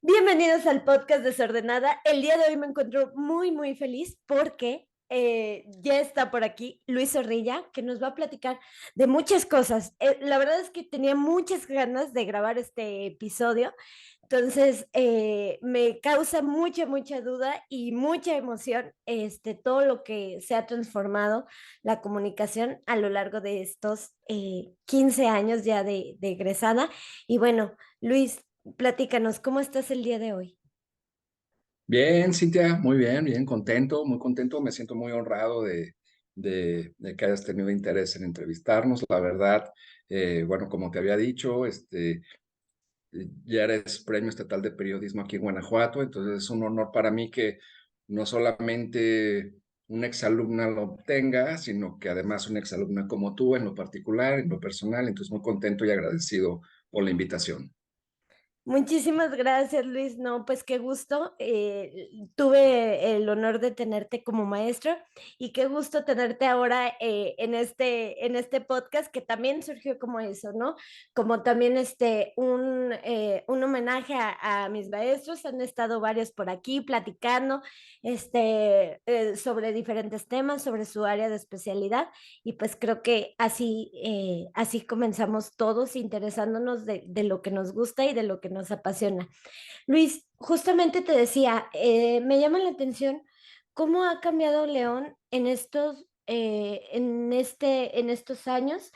Bienvenidos al podcast Desordenada. El día de hoy me encuentro muy feliz porque ya está por aquí Luis Zorrilla, que nos va a platicar de muchas cosas. La verdad es que tenía muchas ganas de grabar este episodio, entonces me causa mucha duda y mucha emoción todo lo que se ha transformado la comunicación a lo largo de estos 15 años ya de egresada. Y bueno, Luis, platícanos, ¿cómo estás el día de hoy? Bien, Cintia, muy bien, bien, contento, muy contento. Me siento muy honrado de que hayas tenido interés en entrevistarnos. La verdad, bueno, como te había dicho, ya eres Premio Estatal de Periodismo aquí en Guanajuato, entonces es un honor para mí que no solamente una exalumna lo obtenga, sino que además una exalumna como tú, en lo particular, en lo personal. Entonces, muy contento y agradecido por la invitación. Muchísimas gracias, Luis. No, pues qué gusto. Tuve el honor de tenerte como maestro y qué gusto tenerte ahora en este podcast que también surgió como eso, ¿no? Como también un homenaje a mis maestros. Han estado varios por aquí platicando sobre diferentes temas, sobre su área de especialidad. Y pues creo que así comenzamos todos interesándonos de lo que nos gusta y de lo que nos apasiona. Luis, justamente te decía, me llama la atención cómo ha cambiado León en estos años.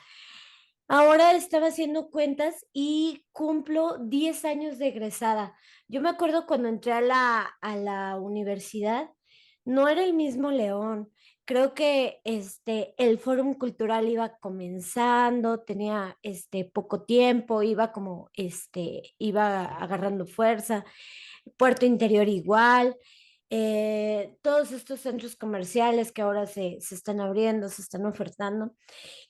Ahora estaba haciendo cuentas y cumplo 10 años de egresada. Yo me acuerdo cuando entré a la universidad, no era el mismo León. Creo que el Fórum Cultural iba comenzando, tenía poco tiempo, iba agarrando fuerza. Puerto Interior igual, todos estos centros comerciales que ahora se están abriendo, se están ofertando.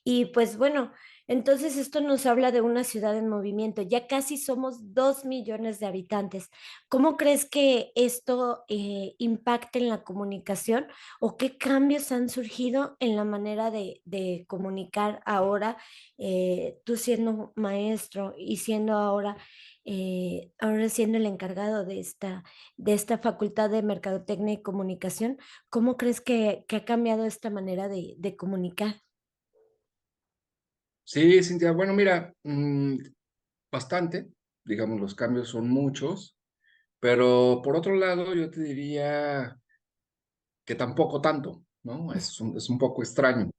Y pues bueno, entonces esto nos habla de una ciudad en movimiento. Ya casi somos 2 millones de habitantes. ¿Cómo crees que esto impacte en la comunicación o qué cambios han surgido en la manera de comunicar ahora, tú siendo maestro y siendo ahora siendo el encargado de esta facultad de Mercadotecnia y Comunicación? ¿Cómo crees que ha cambiado esta manera de comunicar? Sí, Cintia, bueno, mira, bastante, digamos, los cambios son muchos. Pero por otro lado, yo te diría que tampoco tanto, ¿no? Es un poco extraño.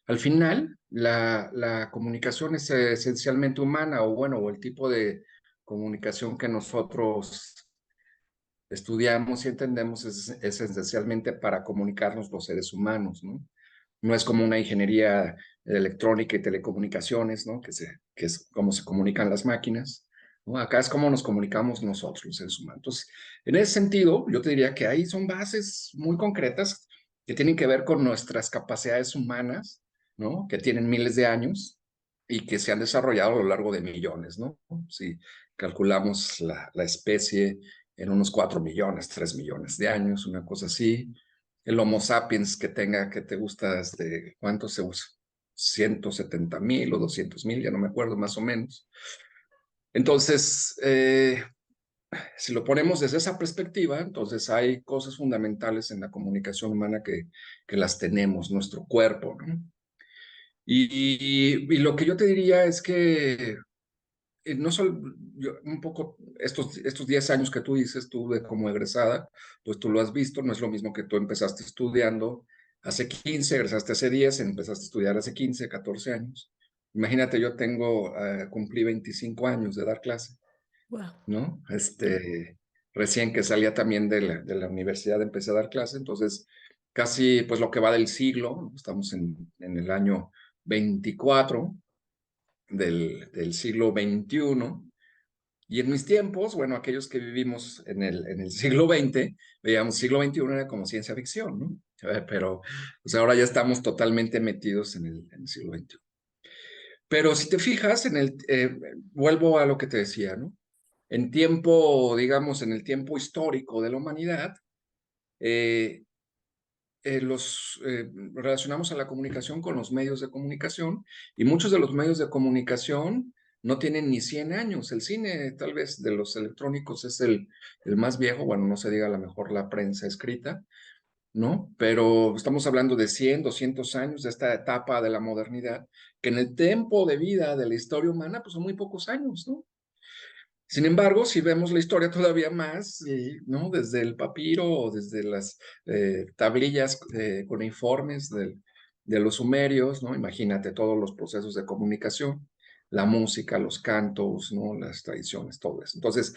Al final, la comunicación es esencialmente humana, o bueno, o el tipo de comunicación que nosotros estudiamos y entendemos es esencialmente para comunicarnos los seres humanos, ¿no? No es como una ingeniería electrónica y telecomunicaciones, ¿no? Que es cómo se comunican las máquinas, ¿no? Acá es cómo nos comunicamos nosotros, los seres humanos. Entonces, en ese sentido, yo te diría que ahí son bases muy concretas que tienen que ver con nuestras capacidades humanas, ¿no? Que tienen miles de años y que se han desarrollado a lo largo de millones, ¿no? Si calculamos la especie en unos 4 millones, 3 millones de años, una cosa así. El Homo sapiens que tenga, que te gusta, ¿cuánto se usa? 170,000 o 200,000, ya no me acuerdo más o menos. Entonces, si lo ponemos desde esa perspectiva, entonces hay cosas fundamentales en la comunicación humana que las tenemos, nuestro cuerpo, ¿no? Y lo que yo te diría es que no solo, un poco estos 10 años que tú dices, tú de como egresada, pues tú lo has visto, no es lo mismo que tú empezaste estudiando hace 15, egresaste hace 10, empezaste a estudiar hace 15, 14 años. Imagínate, yo cumplí 25 años de dar clase, Wow. ¿no? Recién que salía también de la universidad empecé a dar clase, entonces casi pues lo que va del siglo, estamos en el año 24 del siglo XXI. Y en mis tiempos, bueno, aquellos que vivimos en el siglo XX, veíamos siglo XXI era como ciencia ficción, ¿no? Pero pues ahora ya estamos totalmente metidos en el siglo XXI. Pero si te fijas, vuelvo a lo que te decía, ¿no? En tiempo, digamos, en el tiempo histórico de la humanidad, eh, relacionamos a la comunicación con los medios de comunicación y muchos de los medios de comunicación no tienen ni 100 años. El cine, tal vez, de los electrónicos es el más viejo, bueno, no se diga a lo mejor la prensa escrita, ¿no? Pero estamos hablando de 100, 200 años de esta etapa de la modernidad, que en el tiempo de vida de la historia humana, pues son muy pocos años, ¿no? Sin embargo, si vemos la historia todavía más, ¿no? Desde el papiro o desde las tablillas cuneiformes de los sumerios, ¿no? Imagínate todos los procesos de comunicación, la música, los cantos, ¿no? Las tradiciones, todo eso. Entonces,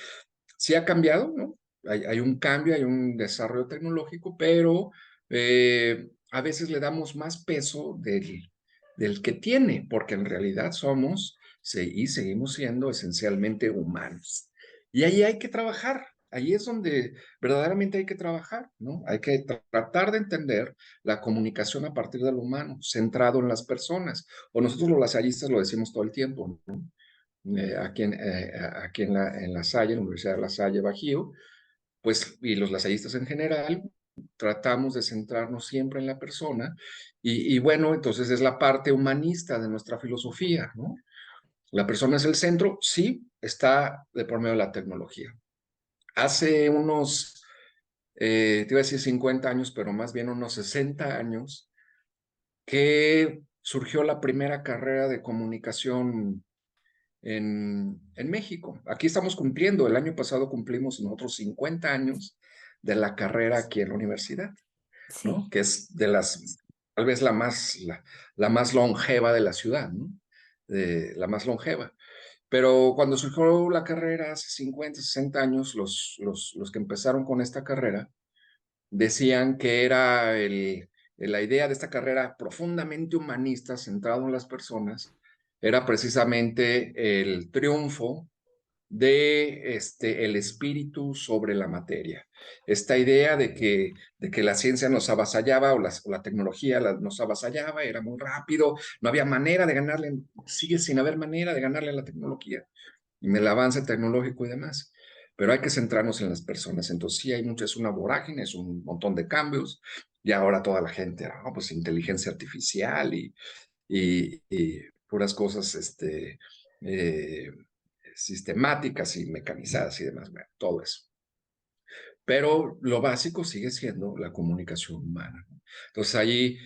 sí ha cambiado, ¿no? Hay un cambio, hay un desarrollo tecnológico, pero a veces le damos más peso del que tiene, porque en realidad somos y seguimos siendo esencialmente humanos. Y ahí hay que trabajar, ahí es donde verdaderamente hay que trabajar, ¿no? Hay que tratar de entender la comunicación a partir del humano, centrado en las personas. O nosotros los lasallistas lo decimos todo el tiempo, ¿no? Aquí en la Salle, en la Universidad de La Salle, Bajío, pues, y los lasallistas en general, tratamos de centrarnos siempre en la persona y bueno, entonces es la parte humanista de nuestra filosofía, ¿no? La persona es el centro, sí, está de por medio de la tecnología. Hace unos, te iba a decir 50 años, pero más bien unos 60 años, que surgió la primera carrera de comunicación en México. Aquí estamos cumpliendo, el año pasado cumplimos nosotros 50 años de la carrera aquí en la universidad, ¿no? Sí. Que es de tal vez la más longeva de la ciudad, ¿no? La más longeva. Pero cuando surgió la carrera hace 50, 60 años, los que empezaron con esta carrera decían que era la idea de esta carrera profundamente humanista, centrado en las personas, era precisamente el triunfo de el espíritu sobre la materia. Esta idea de que la ciencia nos avasallaba o la tecnología nos avasallaba, era muy rápido, no había manera de ganarle, sigue sin haber manera de ganarle a la tecnología en el avance tecnológico y demás. Pero hay que centrarnos en las personas. Entonces, sí, hay mucho, es una vorágine, es un montón de cambios. Y ahora toda la gente, pues inteligencia artificial y puras cosas eh, sistemáticas y mecanizadas y demás, bueno, todo eso. Pero lo básico sigue siendo la comunicación humana. Entonces ahí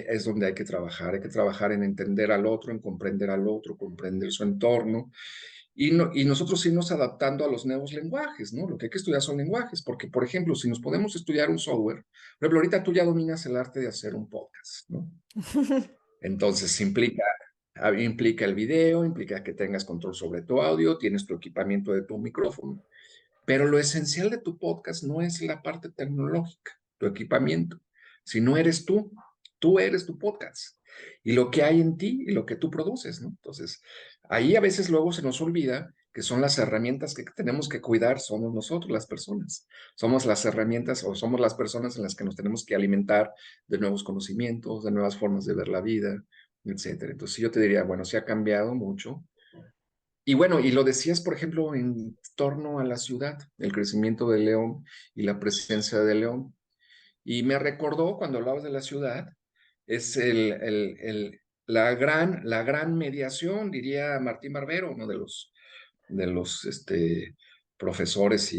es donde hay que trabajar en entender al otro, en comprender al otro, comprender su entorno, y nosotros irnos adaptando a los nuevos lenguajes, ¿no? Lo que hay que estudiar son lenguajes, porque, por ejemplo, si nos podemos estudiar un software, por ejemplo, ahorita tú ya dominas el arte de hacer un podcast, ¿no? Entonces implica el video, implica que tengas control sobre tu audio, tienes tu equipamiento de tu micrófono, pero lo esencial de tu podcast no es la parte tecnológica, tu equipamiento, sino eres tú eres tu podcast y lo que hay en ti y lo que tú produces, ¿no? Entonces, ahí a veces luego se nos olvida que son las herramientas que tenemos que cuidar, somos nosotros las personas, somos las herramientas o somos las personas en las que nos tenemos que alimentar de nuevos conocimientos, de nuevas formas de ver la vida, etcétera. Entonces, yo te diría, bueno, sí ha cambiado mucho, y bueno, y lo decías, por ejemplo, en torno a la ciudad, el crecimiento de León y la presencia de León. Y me recordó cuando hablabas de la ciudad, es la gran mediación, diría Martín Barbero, uno de los profesores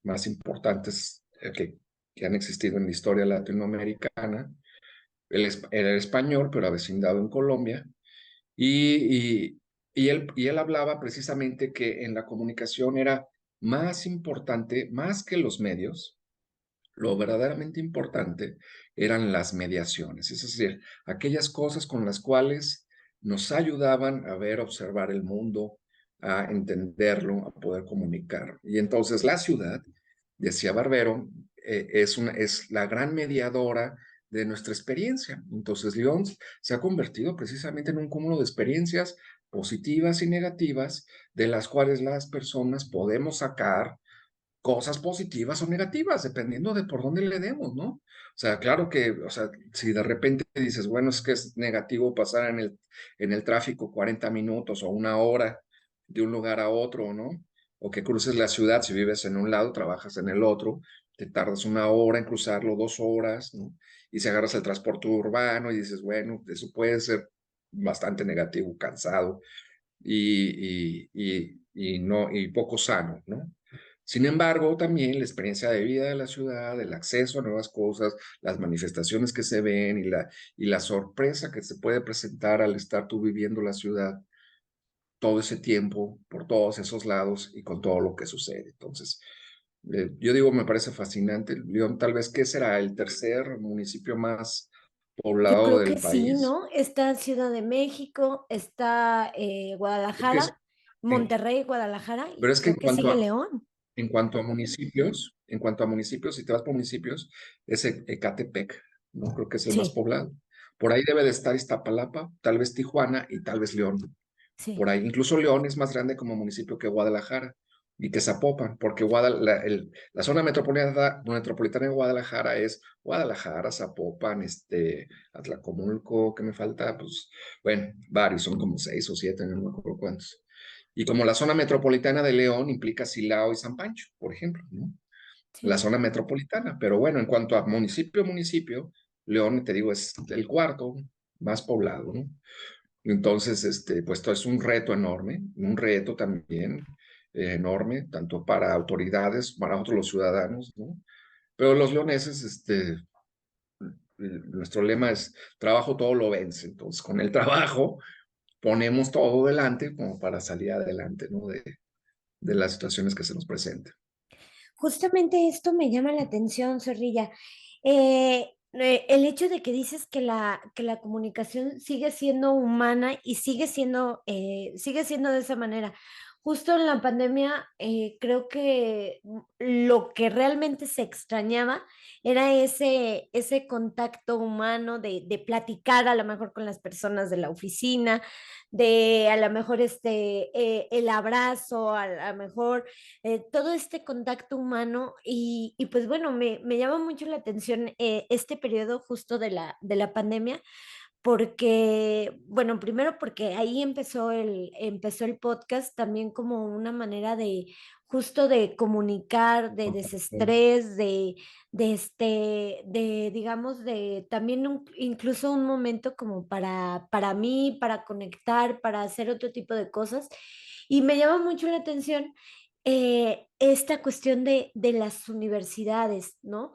más importantes que han existido en la historia latinoamericana. Él era español, pero avecindado en Colombia. Y él hablaba precisamente que en la comunicación era más importante, más que los medios, lo verdaderamente importante eran las mediaciones, es decir, aquellas cosas con las cuales nos ayudaban a ver, observar el mundo, a entenderlo, a poder comunicar. Y entonces la ciudad, decía Barbero, es la gran mediadora de nuestra experiencia. Entonces León se ha convertido precisamente en un cúmulo de experiencias positivas y negativas de las cuales las personas podemos sacar cosas positivas o negativas, dependiendo de por dónde le demos, ¿no? O sea, claro que, o sea, si de repente dices, bueno, es que es negativo pasar en el tráfico 40 minutos o una hora de un lugar a otro, ¿no? O que cruces la ciudad, si vives en un lado, trabajas en el otro, te tardas una hora en cruzarlo, 2 horas, ¿no? Y si agarras el transporte urbano y dices, bueno, eso puede ser bastante negativo, cansado, y poco sano, ¿no? Sin embargo, también la experiencia de vida de la ciudad, el acceso a nuevas cosas, las manifestaciones que se ven y la sorpresa que se puede presentar al estar tú viviendo la ciudad todo ese tiempo, por todos esos lados y con todo lo que sucede. Entonces, yo digo, me parece fascinante. León, tal vez, ¿qué será? El tercer municipio más Yo poblado creo que del sí, país. ¿no? Está Ciudad de México, está Es que Guadalajara, Monterrey, Guadalajara, pero y es que creo que sigue León. en cuanto a municipios, si te vas por municipios, es Ecatepec, ¿no? Creo que es el más Sí, poblado. Por ahí debe de estar Iztapalapa, tal vez Tijuana y tal vez León. sí, Por ahí, incluso León es más grande como municipio que Guadalajara y que Zapopan, porque la zona metropolitana de Guadalajara es Guadalajara, Zapopan, Atlacomulco, ¿qué me falta? Pues, bueno, varios, son como 6 o 7, no me acuerdo cuántos. Y como la zona metropolitana de León implica Silao y San Pancho, por ejemplo, ¿no? La sí. zona metropolitana. Pero bueno, en cuanto a municipio, León, te digo, es el cuarto más poblado, ¿no? Entonces, pues esto es un reto enorme, un reto también enorme, tanto para autoridades, para nosotros los ciudadanos, ¿no? Pero los leoneses, nuestro lema es trabajo todo lo vence. Entonces, con el trabajo ponemos todo delante como para salir adelante, ¿no? De las situaciones que se nos presentan. Justamente esto me llama la atención, Zorrilla. El hecho de que dices que la comunicación sigue siendo humana y sigue siendo de esa manera. Justo en la pandemia, creo que lo que realmente se extrañaba era ese contacto humano de platicar a lo mejor con las personas de la oficina, de a lo mejor el abrazo, a lo mejor todo este contacto humano y pues bueno, me llama mucho la atención este periodo justo de la pandemia, porque, bueno, primero porque ahí empezó el podcast también como una manera de justo de comunicar, de desestrés, digamos, de también incluso un momento como para mí, para conectar, para hacer otro tipo de cosas. Y me llama mucho la atención esta cuestión de las universidades, ¿no?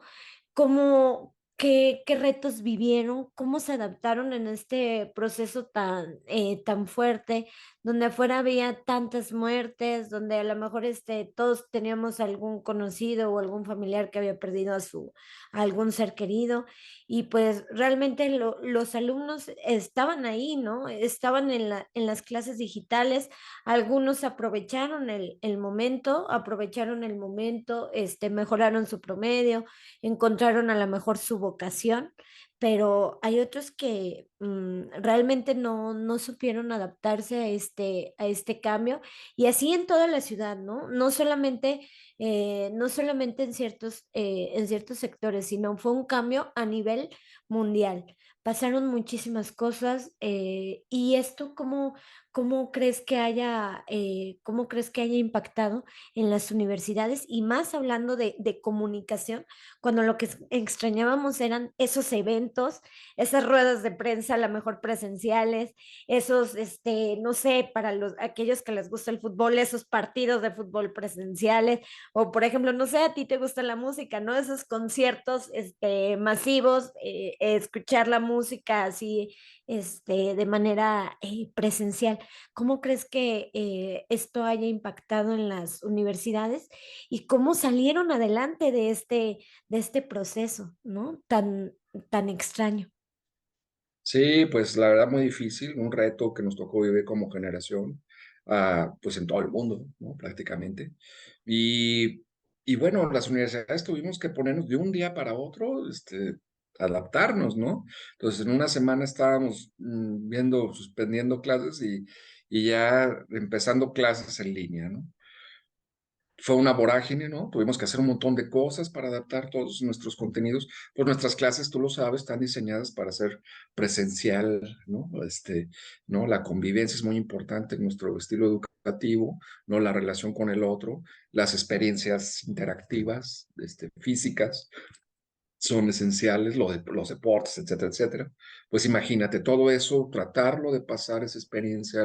Qué retos vivieron, cómo se adaptaron en este proceso tan fuerte, donde afuera había tantas muertes, donde a lo mejor todos teníamos algún conocido o algún familiar que había perdido a algún ser querido, y pues realmente los alumnos estaban ahí, ¿no? Estaban en las clases digitales, algunos aprovecharon el momento, mejoraron su promedio, encontraron a lo mejor su vocación, pero hay otros que realmente no supieron adaptarse a este cambio y así en toda la ciudad, ¿no? No solamente en ciertos sectores, sino fue un cambio a nivel mundial. Pasaron muchísimas cosas y esto, cómo crees que haya impactado en las universidades y más hablando de comunicación, cuando lo que extrañábamos eran esos eventos, esas ruedas de prensa, a lo mejor presenciales, no sé, para aquellos que les gusta el fútbol, esos partidos de fútbol presenciales, o por ejemplo, no sé, a ti te gusta la música, ¿no? Esos conciertos, masivos, escuchar la música así, de manera presencial. ¿Cómo crees que esto haya impactado en las universidades y cómo salieron adelante de este proceso, ¿no? Tan extraño. Sí, pues la verdad muy difícil, un reto que nos tocó vivir como generación, pues en todo el mundo, ¿no? Prácticamente. Y, y bueno, las universidades tuvimos que ponernos de un día para otro, adaptarnos, ¿no? Entonces en una semana estábamos suspendiendo clases y ya empezando clases en línea, ¿no? Fue una vorágine, ¿no? Tuvimos que hacer un montón de cosas para adaptar todos nuestros contenidos. Pues nuestras clases, tú lo sabes, están diseñadas para ser presencial, ¿no? ¿No? La convivencia es muy importante en nuestro estilo educativo, ¿no? La relación con el otro, las experiencias interactivas, físicas. son esenciales, los deportes, etcétera, etcétera. Pues imagínate, todo eso, tratarlo de pasar esa experiencia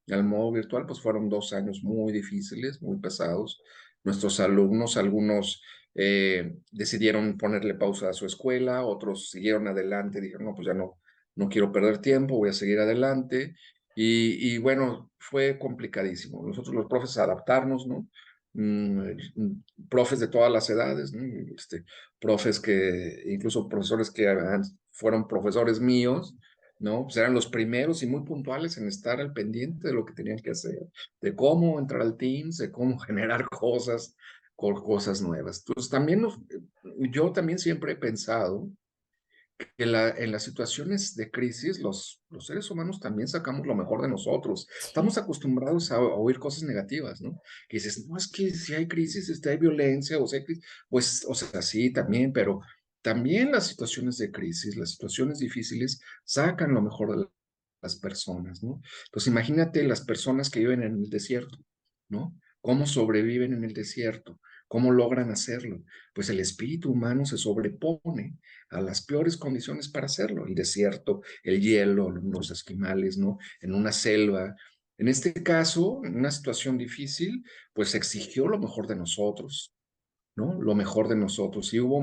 al modo virtual, pues fueron 2 años muy difíciles, muy pesados. Nuestros alumnos, algunos decidieron ponerle pausa a su escuela, otros siguieron adelante, dijeron, no, pues ya no quiero perder tiempo, voy a seguir adelante. Bueno, fue complicadísimo. Nosotros los profes adaptarnos, ¿no? Profes de todas las edades, ¿no? Profes que, incluso profesores que fueron profesores míos, ¿no? Pues eran los primeros y muy puntuales en estar al pendiente de lo que tenían que hacer, de cómo entrar al Teams, de cómo generar cosas, cosas nuevas. Entonces, yo también siempre he pensado en las situaciones de crisis, los seres humanos también sacamos lo mejor de nosotros. Estamos Sí, acostumbrados a oír cosas negativas, ¿no? Que dices, no, es que si hay crisis, hay violencia, o sea, pues, o sea, sí, también, pero también las situaciones de crisis, las situaciones difíciles, sacan lo mejor de las personas, ¿no? Entonces, imagínate las personas que viven en el desierto, ¿no? ¿Cómo sobreviven en el desierto? ¿Cómo logran hacerlo? Pues el espíritu humano se sobrepone a las peores condiciones para hacerlo, el desierto, el hielo, los esquimales, ¿no? En una selva. En este caso, en una situación difícil, pues exigió lo mejor de nosotros, ¿no? Lo mejor de nosotros. Y hubo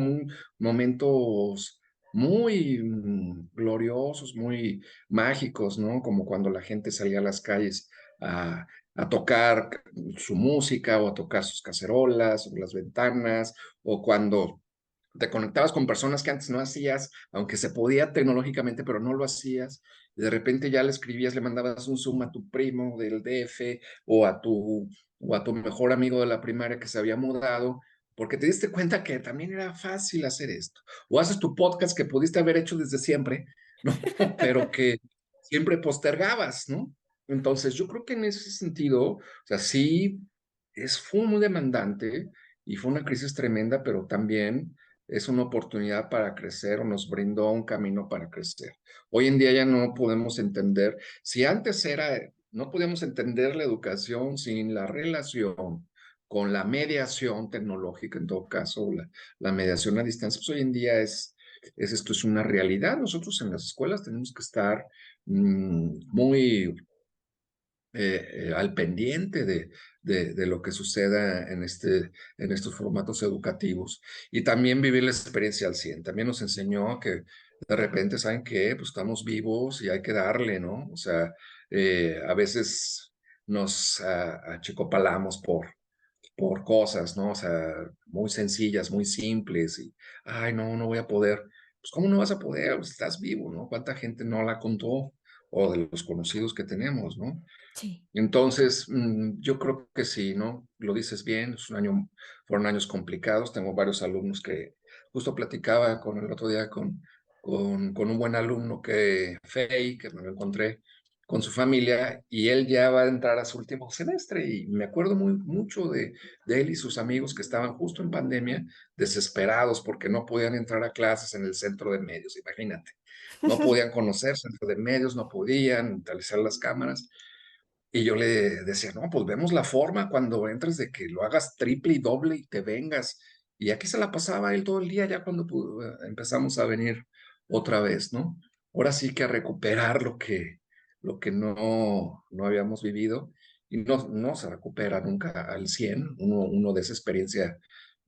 momentos muy gloriosos, muy mágicos, ¿no? Como cuando la gente salía a las calles a tocar su música o a tocar sus cacerolas o las ventanas, o cuando te conectabas con personas que antes no hacías, aunque se podía tecnológicamente, pero no lo hacías. Y de repente ya le escribías, le mandabas un Zoom a tu primo del DF o a tu mejor amigo de la primaria que se había mudado, porque te diste cuenta que también era fácil hacer esto. O haces tu podcast que pudiste haber hecho desde siempre, ¿no? Pero que siempre postergabas, ¿no? Entonces, yo creo que en ese sentido, o sea, sí, fue muy demandante y fue una crisis tremenda, pero también es una oportunidad para crecer o nos brindó un camino para crecer. Hoy en día ya no podemos entender, si antes no podíamos entender la educación sin la relación con la mediación tecnológica, en todo caso, la mediación a distancia, pues hoy en día esto es una realidad. Nosotros en las escuelas tenemos que estar muy al pendiente de lo que suceda en estos formatos educativos y también vivir la experiencia al 100. También nos enseñó que de repente, ¿saben qué? Pues estamos vivos y hay que darle, ¿no? O sea, a veces nos achicopalamos por cosas, ¿no? O sea, muy sencillas, muy simples y, ay, no voy a poder. Pues, ¿cómo no vas a poder? Pues, estás vivo, ¿no? ¿Cuánta gente no la contó? O de los conocidos que tenemos, ¿no? sí, Entonces, yo creo que sí, ¿no? Lo dices bien, fueron años complicados. Tengo varios alumnos que justo platicaba con el otro día con un buen alumno que me lo encontré con su familia y él ya va a entrar a su último semestre y me acuerdo mucho de él y sus amigos que estaban justo en pandemia, desesperados porque no podían entrar a clases en el centro de medios, imagínate. No podían conocer centro de medios, no podían utilizar las cámaras. Y yo le decía, no, pues vemos la forma cuando entres de que lo hagas triple y doble y te vengas. Y aquí se la pasaba él todo el día ya cuando empezamos a venir otra vez, ¿no? Ahora sí que a recuperar lo que no habíamos vivido y no se recupera nunca al 100. Uno de esa experiencia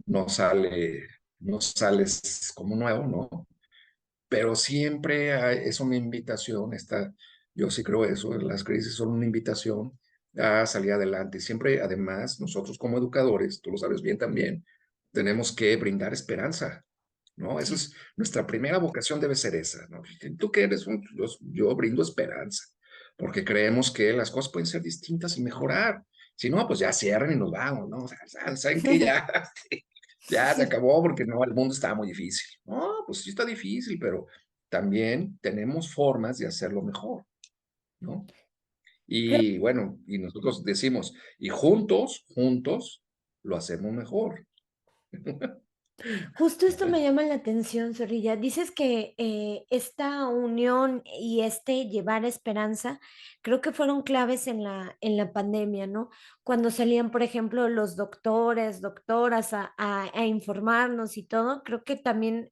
no sale, no sales como nuevo, ¿no? Pero siempre es una invitación, yo sí creo eso, las crisis son una invitación a salir adelante. Y siempre, además, nosotros como educadores, tú lo sabes bien también, tenemos que brindar esperanza, ¿no? Esa sí. es nuestra primera vocación, debe ser esa, ¿no? Tú que eres yo brindo esperanza, porque creemos que las cosas pueden ser distintas y mejorar. Si no, pues ya cierren y nos vamos, ¿no? O sea, saben que ya, ya se acabó porque no, el mundo estaba muy difícil. No, pues sí está difícil, pero también tenemos formas de hacerlo mejor, ¿no? Creo, Y bueno, y nosotros decimos, y juntos lo hacemos mejor. Justo esto me llama la atención, Zorrilla. Dices que esta unión y este llevar esperanza, creo que fueron claves en la pandemia, ¿no? Cuando salían, por ejemplo, los doctores, doctoras a informarnos y todo, creo que también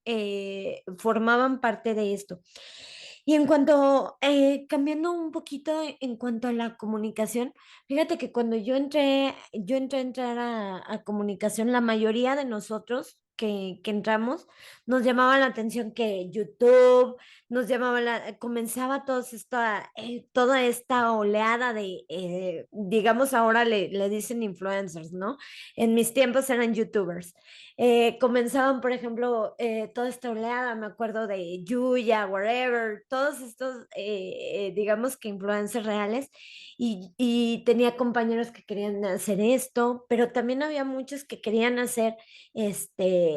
formaban parte de esto. Y en cuanto, cambiando un poquito en cuanto a la comunicación, fíjate que cuando yo entré a entrar a comunicación, la mayoría de nosotros que entramos, nos llamaba la atención que YouTube, nos llamaba comenzaba toda esta oleada de, digamos ahora le dicen influencers, ¿no? En mis tiempos eran YouTubers. Comenzaban, por ejemplo, toda esta oleada, me acuerdo de Yuya, whatever, todos estos, digamos que influencers reales, y tenía compañeros que querían hacer esto, pero también había muchos que querían hacer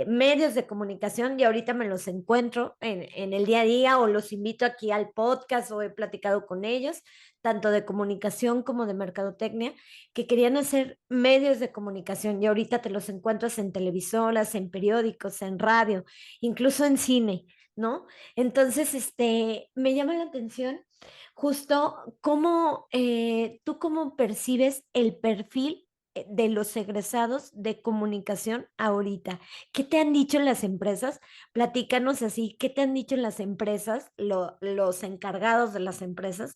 medios de comunicación y ahorita me los encuentro en el día a día o los invito aquí al podcast o he platicado con ellos, tanto de comunicación como de mercadotecnia, que querían hacer medios de comunicación y ahorita te los encuentras en televisoras, en periódicos, en radio, incluso en cine, ¿no? Entonces, me llama la atención justo cómo tú cómo percibes el perfil de los egresados de comunicación ahorita. ¿Qué te han dicho las empresas? Platícanos así, ¿qué te han dicho las empresas, los encargados de las empresas,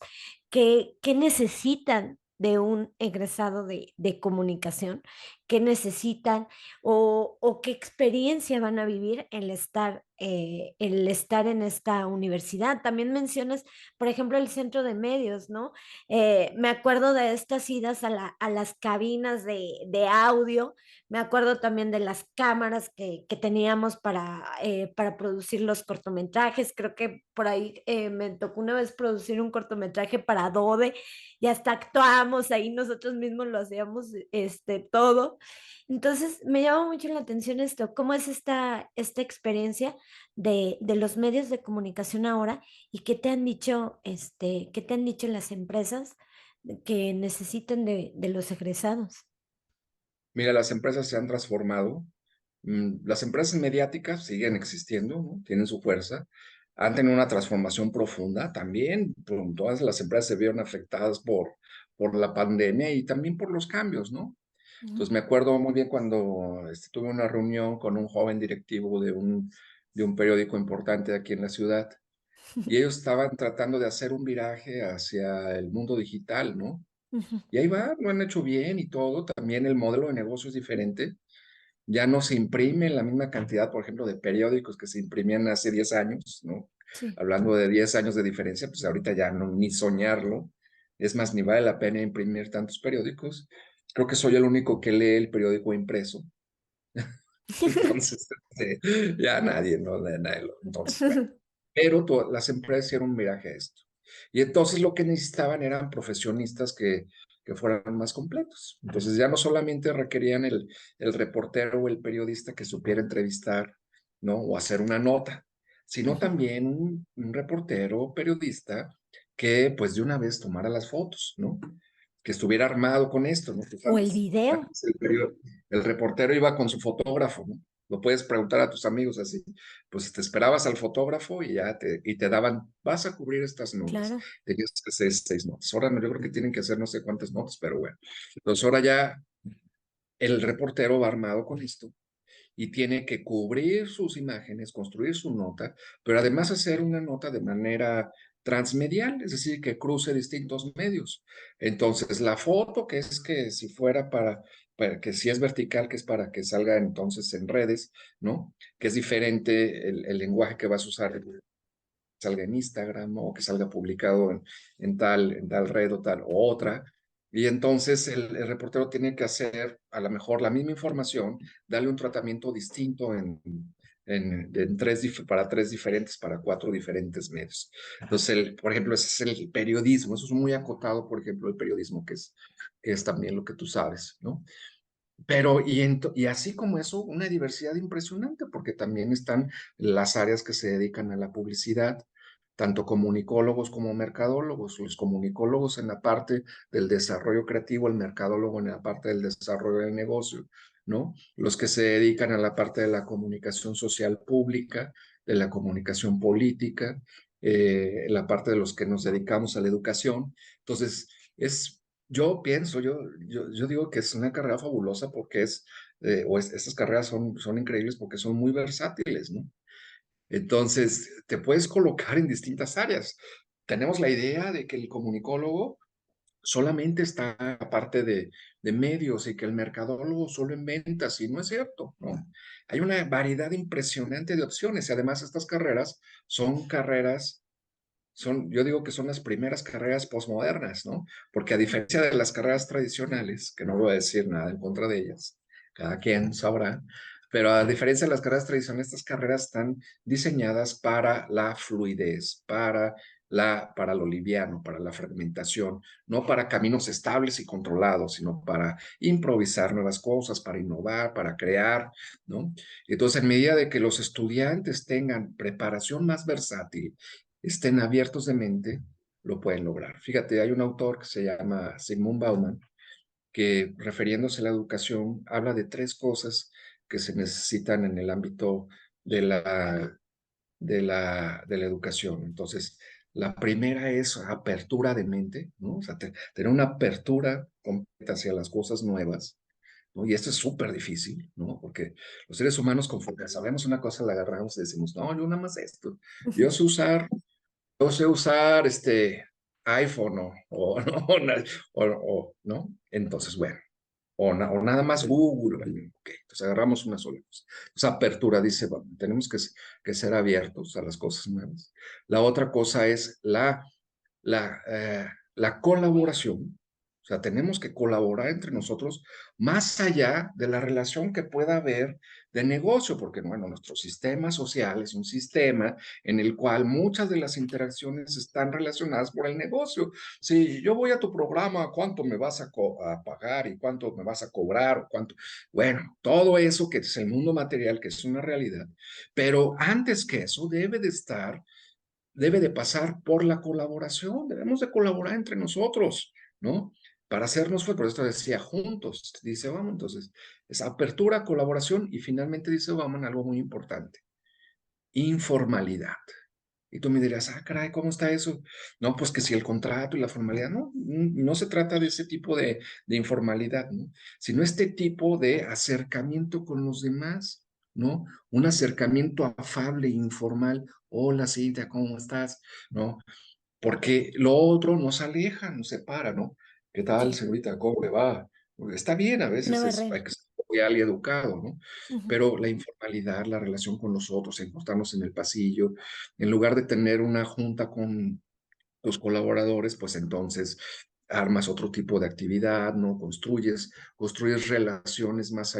qué necesitan de un egresado de comunicación? ¿Qué necesitan o qué experiencia van a vivir el estar en esta universidad? También mencionas, por ejemplo, el centro de medios, ¿no? Me acuerdo de estas idas a las cabinas de audio, me acuerdo también de las cámaras que teníamos para producir los cortometrajes, creo que por ahí me tocó una vez producir un cortometraje para Adobe y hasta actuábamos ahí, nosotros mismos lo hacíamos todo. Entonces, me llama mucho la atención esto, ¿cómo es esta experiencia de los medios de comunicación ahora y qué te han dicho, qué te han dicho las empresas que necesitan de los egresados? Mira, las empresas se han transformado. Las empresas mediáticas siguen existiendo, ¿no? Tienen su fuerza. Han tenido una transformación profunda también. Todas las empresas se vieron afectadas por la pandemia y también por los cambios, ¿no? Ujú. Entonces me acuerdo muy bien cuando tuve una reunión con un joven directivo de un periódico importante aquí en la ciudad y ellos estaban tratando de hacer un viraje hacia el mundo digital, ¿no? Ujú. Y ahí va, lo han hecho bien y todo. También el modelo de negocio es diferente. Ya no se imprime la misma cantidad, por ejemplo, de periódicos que se imprimían hace 10 años, ¿no? Sí. Hablando de 10 años de diferencia, pues ahorita ya no, ni soñarlo. Es más, ni vale la pena imprimir tantos periódicos. Creo que soy el único que lee el periódico impreso. Entonces, ya nadie, ¿no? Entonces, bueno. Pero las empresas hicieron un viraje a esto. Y entonces lo que necesitaban eran profesionistas que fueran más completos. Entonces ya no solamente requerían el reportero o el periodista que supiera entrevistar, ¿no? O hacer una nota, sino Ujú. también un reportero o periodista que pues de una vez tomara las fotos, ¿no? Que estuviera armado con esto, ¿no? Tú O el sabes, video. antes el reportero iba con su fotógrafo, ¿no? Lo puedes preguntar a tus amigos así. Pues te esperabas al fotógrafo y ya te daban, vas a cubrir estas notas. Claro. Tenías que hacer 6 notas. Ahora no, yo creo que tienen que hacer no sé cuántas notas, pero bueno. Entonces ahora ya el reportero va armado con esto y tiene que cubrir sus imágenes, construir su nota, pero además hacer una nota de manera transmedial, es decir, que cruce distintos medios. Entonces, la foto, que es que si fuera para que si es vertical, que es para que salga entonces en redes, ¿no? Que es diferente el lenguaje que vas a usar, que salga en Instagram o que salga publicado en tal red o tal o otra. Y entonces el reportero tiene que hacer a lo mejor la misma información, darle un tratamiento distinto para tres diferentes, para cuatro diferentes medios. Entonces, por ejemplo, ese es el periodismo, eso es muy acotado, por ejemplo, el periodismo, que es también lo que tú sabes, ¿no? Pero, y así como eso, una diversidad impresionante, porque también están las áreas que se dedican a la publicidad, tanto comunicólogos como mercadólogos. Los comunicólogos en la parte del desarrollo creativo, el mercadólogo en la parte del desarrollo del negocio, ¿no? Los que se dedican a la parte de la comunicación social pública, de la comunicación política, la parte de los que nos dedicamos a la educación. Entonces, yo pienso, yo digo que es una carrera fabulosa porque estas carreras son increíbles porque son muy versátiles, ¿no? Entonces, te puedes colocar en distintas áreas. Tenemos la idea de que el comunicólogo solamente está aparte de medios y que el mercadólogo solo en ventas, y no es cierto, ¿no? Hay una variedad impresionante de opciones y además estas carreras son carreras yo digo que son las primeras carreras posmodernas, ¿no? Porque a diferencia de las carreras tradicionales, que no voy a decir nada en contra de ellas, cada quien sabrá, pero a diferencia de las carreras tradicionales, estas carreras están diseñadas para la fluidez, para lo liviano, para la fragmentación, no para caminos estables y controlados, sino para improvisar nuevas cosas, para innovar, para crear, ¿no? Entonces, en medida de que los estudiantes tengan preparación más versátil, estén abiertos de mente, lo pueden lograr. Fíjate, hay un autor que se llama Zygmunt Bauman, que refiriéndose a la educación, habla de tres cosas que se necesitan en el ámbito de la educación. Entonces, la primera es apertura de mente, ¿no? O sea, tener una apertura completa hacia las cosas nuevas, ¿no? Y esto es súper difícil, ¿no? Porque los seres humanos, conforme sabemos una cosa, la agarramos y decimos, no, yo nada más esto. Yo sé usar yo sé usar iPhone ¿no? ¿no? Entonces, bueno, o nada más Google. Ok, entonces agarramos una sola cosa. Esa apertura dice, bueno, tenemos que ser abiertos a las cosas nuevas. La otra cosa es la colaboración. O sea, tenemos que colaborar entre nosotros más allá de la relación que pueda haber de negocio, porque bueno, nuestro sistema social es un sistema en el cual muchas de las interacciones están relacionadas por el negocio. Si yo voy a tu programa, ¿cuánto me vas a pagar y cuánto me vas a cobrar? O cuánto? Bueno, todo eso que es el mundo material, que es una realidad, pero antes que eso debe de pasar por la colaboración, debemos de colaborar entre nosotros, ¿no? Para hacernos fuertes, por esto decía juntos, dice vamos, entonces, es apertura, colaboración y finalmente dice vamos, algo muy importante, informalidad. Y tú me dirás, ah, caray, ¿cómo está eso? No, pues que si el contrato y la formalidad, no, no se trata de ese tipo de informalidad, ¿no? Sino este tipo de acercamiento con los demás, ¿no? Un acercamiento afable, informal. Hola, Cintia, ¿cómo estás? ¿No? Porque lo otro nos aleja, nos separa, ¿no? ¿Qué tal, Sí, señorita? ¿Cómo le va? Está bien, a una veces hay barrera. que ser cordial y educado, ¿no? Ujú. Pero la informalidad, la relación con los otros, encontrarnos en el pasillo, en lugar de tener una junta con tus colaboradores, pues entonces armas otro tipo de actividad, ¿no? Construyes relaciones más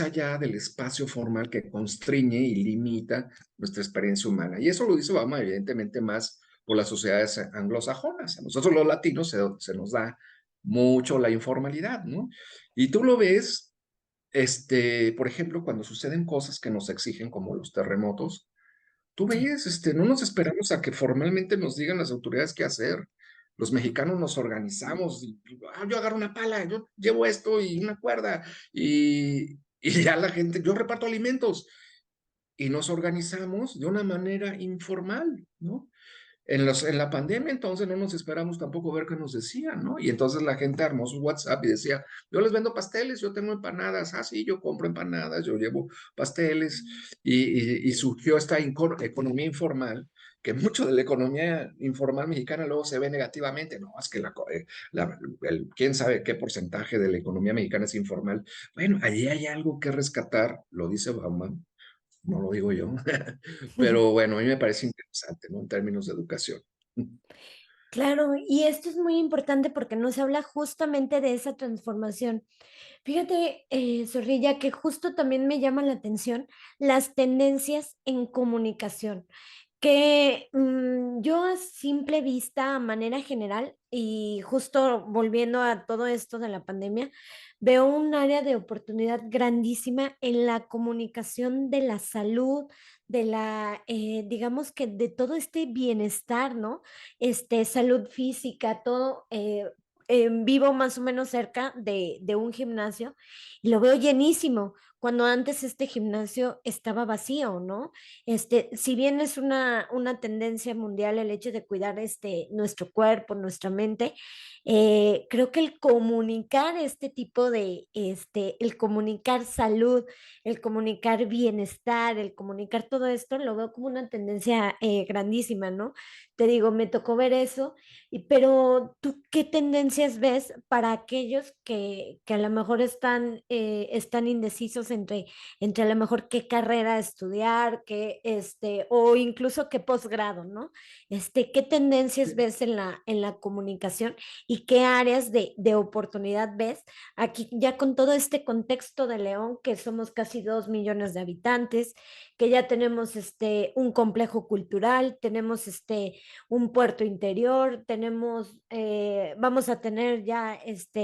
allá del espacio formal que constriñe y limita nuestra experiencia humana. Y eso lo dice Obama, evidentemente, más por las sociedades anglosajonas. A nosotros los latinos se nos da mucho la informalidad, ¿no? Y tú lo ves, por ejemplo, cuando suceden cosas que nos exigen, como los terremotos, tú Sí. ves, no nos esperamos a que formalmente nos digan las autoridades qué hacer. Los mexicanos nos organizamos y yo agarro una pala, yo llevo esto y una cuerda y ya la gente, yo reparto alimentos y nos organizamos de una manera informal, ¿no? En la pandemia, entonces no nos esperamos tampoco ver qué nos decían, ¿no? Y entonces la gente armó su WhatsApp y decía, yo les vendo pasteles, yo tengo empanadas, ah, sí, yo compro empanadas, yo llevo pasteles, y surgió esta economía informal, que mucho de la economía informal mexicana luego se ve negativamente, no, es que quién sabe qué porcentaje de la economía mexicana es informal. Bueno, allí hay algo que rescatar, lo dice Bauman, no lo digo yo, pero bueno, a mí me parece interesante, ¿no? En términos de educación. Claro, y esto es muy importante porque nos habla justamente de esa transformación. Fíjate, Zorrilla, que justo también me llama la atención las tendencias en comunicación, que yo a simple vista, a manera general, y justo volviendo a todo esto de la pandemia, veo un área de oportunidad grandísima en la comunicación de la salud, de digamos que de todo este bienestar, ¿no? Salud física, todo. vivo más o menos cerca de un gimnasio y lo veo llenísimo, cuando antes este gimnasio estaba vacío, ¿no? Si bien es una tendencia mundial el hecho de cuidar nuestro cuerpo, nuestra mente, creo que el comunicar este tipo el comunicar salud, el comunicar bienestar, el comunicar todo esto, lo veo como una tendencia grandísima, ¿no? Te digo, me tocó ver eso, pero ¿tú qué tendencias ves para aquellos que a lo mejor están indecisos entre a lo mejor qué carrera estudiar, o incluso qué posgrado, ¿no? ¿Qué tendencias ves en la comunicación y qué áreas de oportunidad ves aquí ya con todo este contexto de León, que somos casi 2 millones de habitantes, que ya tenemos un complejo cultural, tenemos un puerto interior, vamos a tener ya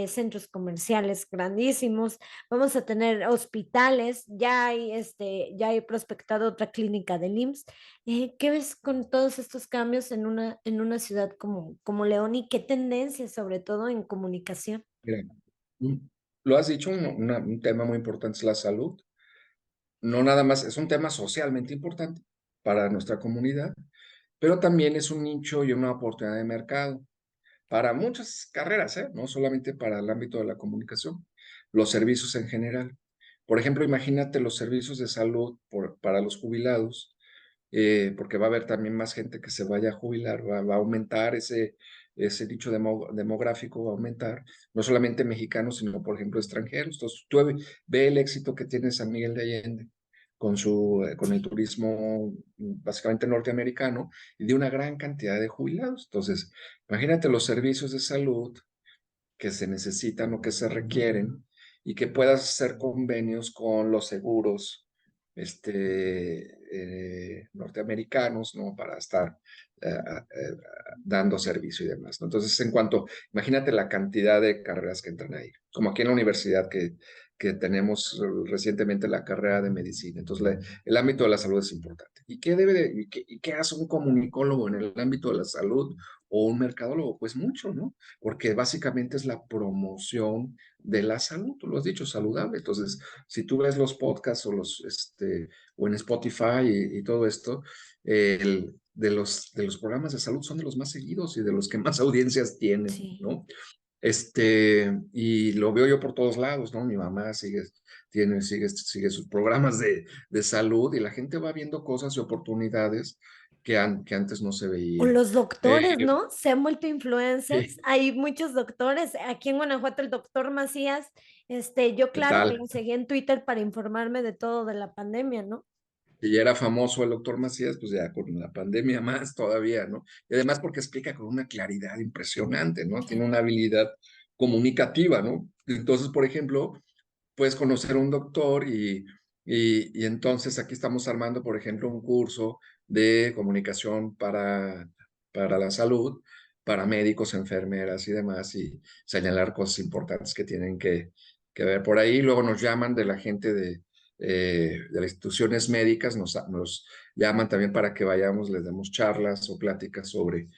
centros comerciales grandísimos, vamos a tener hospitales, ya hay prospectado otra clínica del IMSS. ¿Qué ves con todos estos cambios en una ciudad como León y qué tendencias, sobre todo en comunicación? Mira, mm, lo has dicho, un tema muy importante es la salud. No nada más, es un tema socialmente importante para nuestra comunidad, pero también es un nicho y una oportunidad de mercado para muchas carreras, ¿eh? No solamente para el ámbito de la comunicación, los servicios en general. Por ejemplo, imagínate los servicios de salud para los jubilados, porque va a haber también más gente que se vaya a jubilar, va a aumentar ese nicho demográfico, va a aumentar, no solamente mexicanos, sino, por ejemplo, extranjeros. Entonces, tú ve el éxito que tiene San Miguel de Allende con el Sí. turismo básicamente norteamericano y de una gran cantidad de jubilados. Entonces, imagínate los servicios de salud que se necesitan o que se requieren y que puedas hacer convenios con los seguros norteamericanos, ¿no? Para estar dando servicio y demás, ¿no? Entonces, imagínate la cantidad de carreras que entran ahí, como aquí en la universidad que tenemos recientemente la carrera de medicina. Entonces, el ámbito de la salud es importante. ¿Y qué hace un comunicólogo en el ámbito de la salud o un mercadólogo? Pues mucho, ¿no? Porque básicamente es la promoción de la salud, tú lo has dicho, saludable. Entonces, si tú ves los podcasts o en Spotify y todo esto, de los programas de salud son de los más seguidos y de los que más audiencias tienen, Sí. ¿no? Y lo veo yo por todos lados, ¿no? Mi mamá sigue sus programas de salud y la gente va viendo cosas y oportunidades que antes no se O veían. los Eh, doctores, ¿no? Se han vuelto influencers. sí, Hay muchos doctores. Aquí en Guanajuato, el doctor Macías, yo ¿qué claro que tal? lo seguí en Twitter para informarme de todo de la pandemia, ¿no? Que ya era famoso el doctor Macías, pues ya con la pandemia más todavía, ¿no? Y además porque explica con una claridad impresionante, ¿no? Tiene Sí. una habilidad comunicativa, ¿no? Entonces, por ejemplo, puedes conocer a un doctor y entonces aquí estamos armando, por ejemplo, un curso de comunicación para la salud, para médicos, enfermeras y demás, y señalar cosas importantes que tienen que ver por ahí. Luego nos llaman de la gente de las instituciones médicas, nos llaman también para que vayamos, les demos charlas o pláticas sobre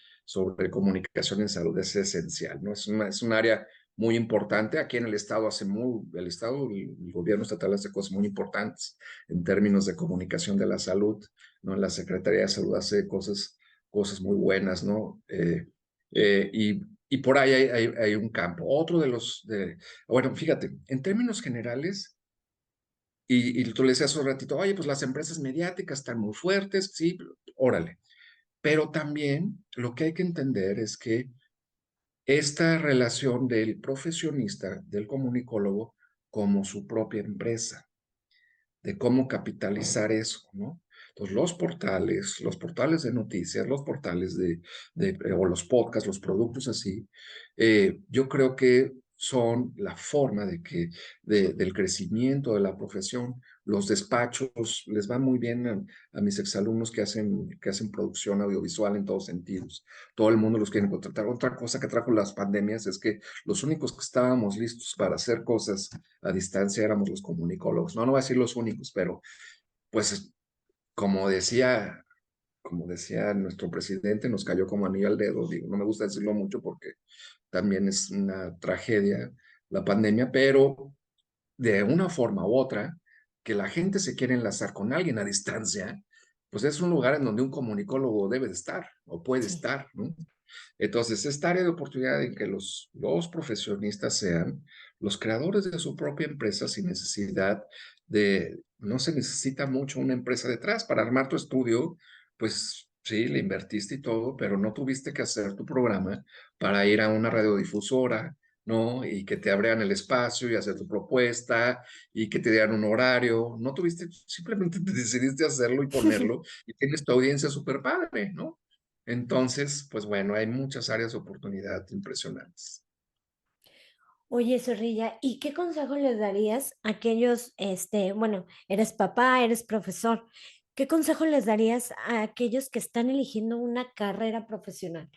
comunicación en salud. Es esencial, ¿no? Es un área muy importante. Aquí en el Estado el gobierno estatal hace cosas muy importantes en términos de comunicación de la salud, ¿no? La Secretaría de Salud hace cosas muy buenas, ¿no? Y por ahí hay un campo. Bueno, fíjate, en términos generales, y tú le decías hace un ratito, oye, pues las empresas mediáticas están muy fuertes, sí, órale. Pero también lo que hay que entender es que esta relación del profesionista, del comunicólogo, como su propia empresa, de cómo capitalizar eso, ¿no? Entonces, los portales de noticias, los portales o los podcasts, los productos así, yo creo que son la forma del crecimiento de la profesión. Los despachos les va muy bien a mis exalumnos que hacen producción audiovisual en todos sentidos. Todo el mundo los quiere contratar. Otra cosa que trajo las pandemias es que los únicos que estábamos listos para hacer cosas a distancia éramos los comunicólogos. No voy a decir los únicos, pero pues como decía como decía nuestro presidente, nos cayó como anillo al dedo. Digo, no me gusta decirlo mucho porque también es una tragedia la pandemia, pero de una forma u otra, que la gente se quiere enlazar con alguien a distancia, pues es un lugar en donde un comunicólogo debe de estar o puede Sí. estar, ¿no? Entonces, esta área de oportunidad en que los profesionistas sean los creadores de su propia empresa sin necesidad no se necesita mucho una empresa detrás para armar tu estudio, pues sí, le invertiste y todo, pero no tuviste que hacer tu programa para ir a una radiodifusora, ¿no? Y que te abrieran el espacio y hacer tu propuesta y que te dieran un horario. No tuviste, simplemente te decidiste hacerlo y ponerlo y tienes tu audiencia súper padre, ¿no? Entonces, pues bueno, hay muchas áreas de oportunidad impresionantes. Oye, Zorrilla, ¿y qué consejo les darías a aquellos, bueno, eres papá, eres profesor, qué consejo les darías a aquellos que están eligiendo una carrera profesional?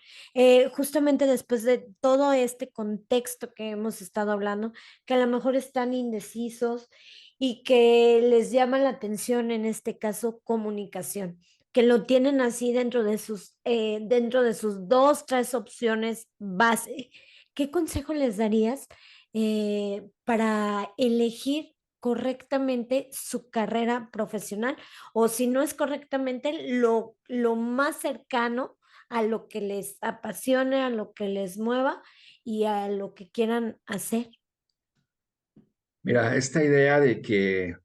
Justamente después de todo este contexto que hemos estado hablando, que a lo mejor están indecisos y que les llama la atención, en este caso, comunicación, que lo tienen así dentro de sus dos, tres opciones base. ¿Qué consejo les darías para elegir correctamente su carrera profesional? O si no es correctamente, lo más cercano a lo que les apasione, a lo que les mueva y a lo que quieran hacer. Mira, esta idea de que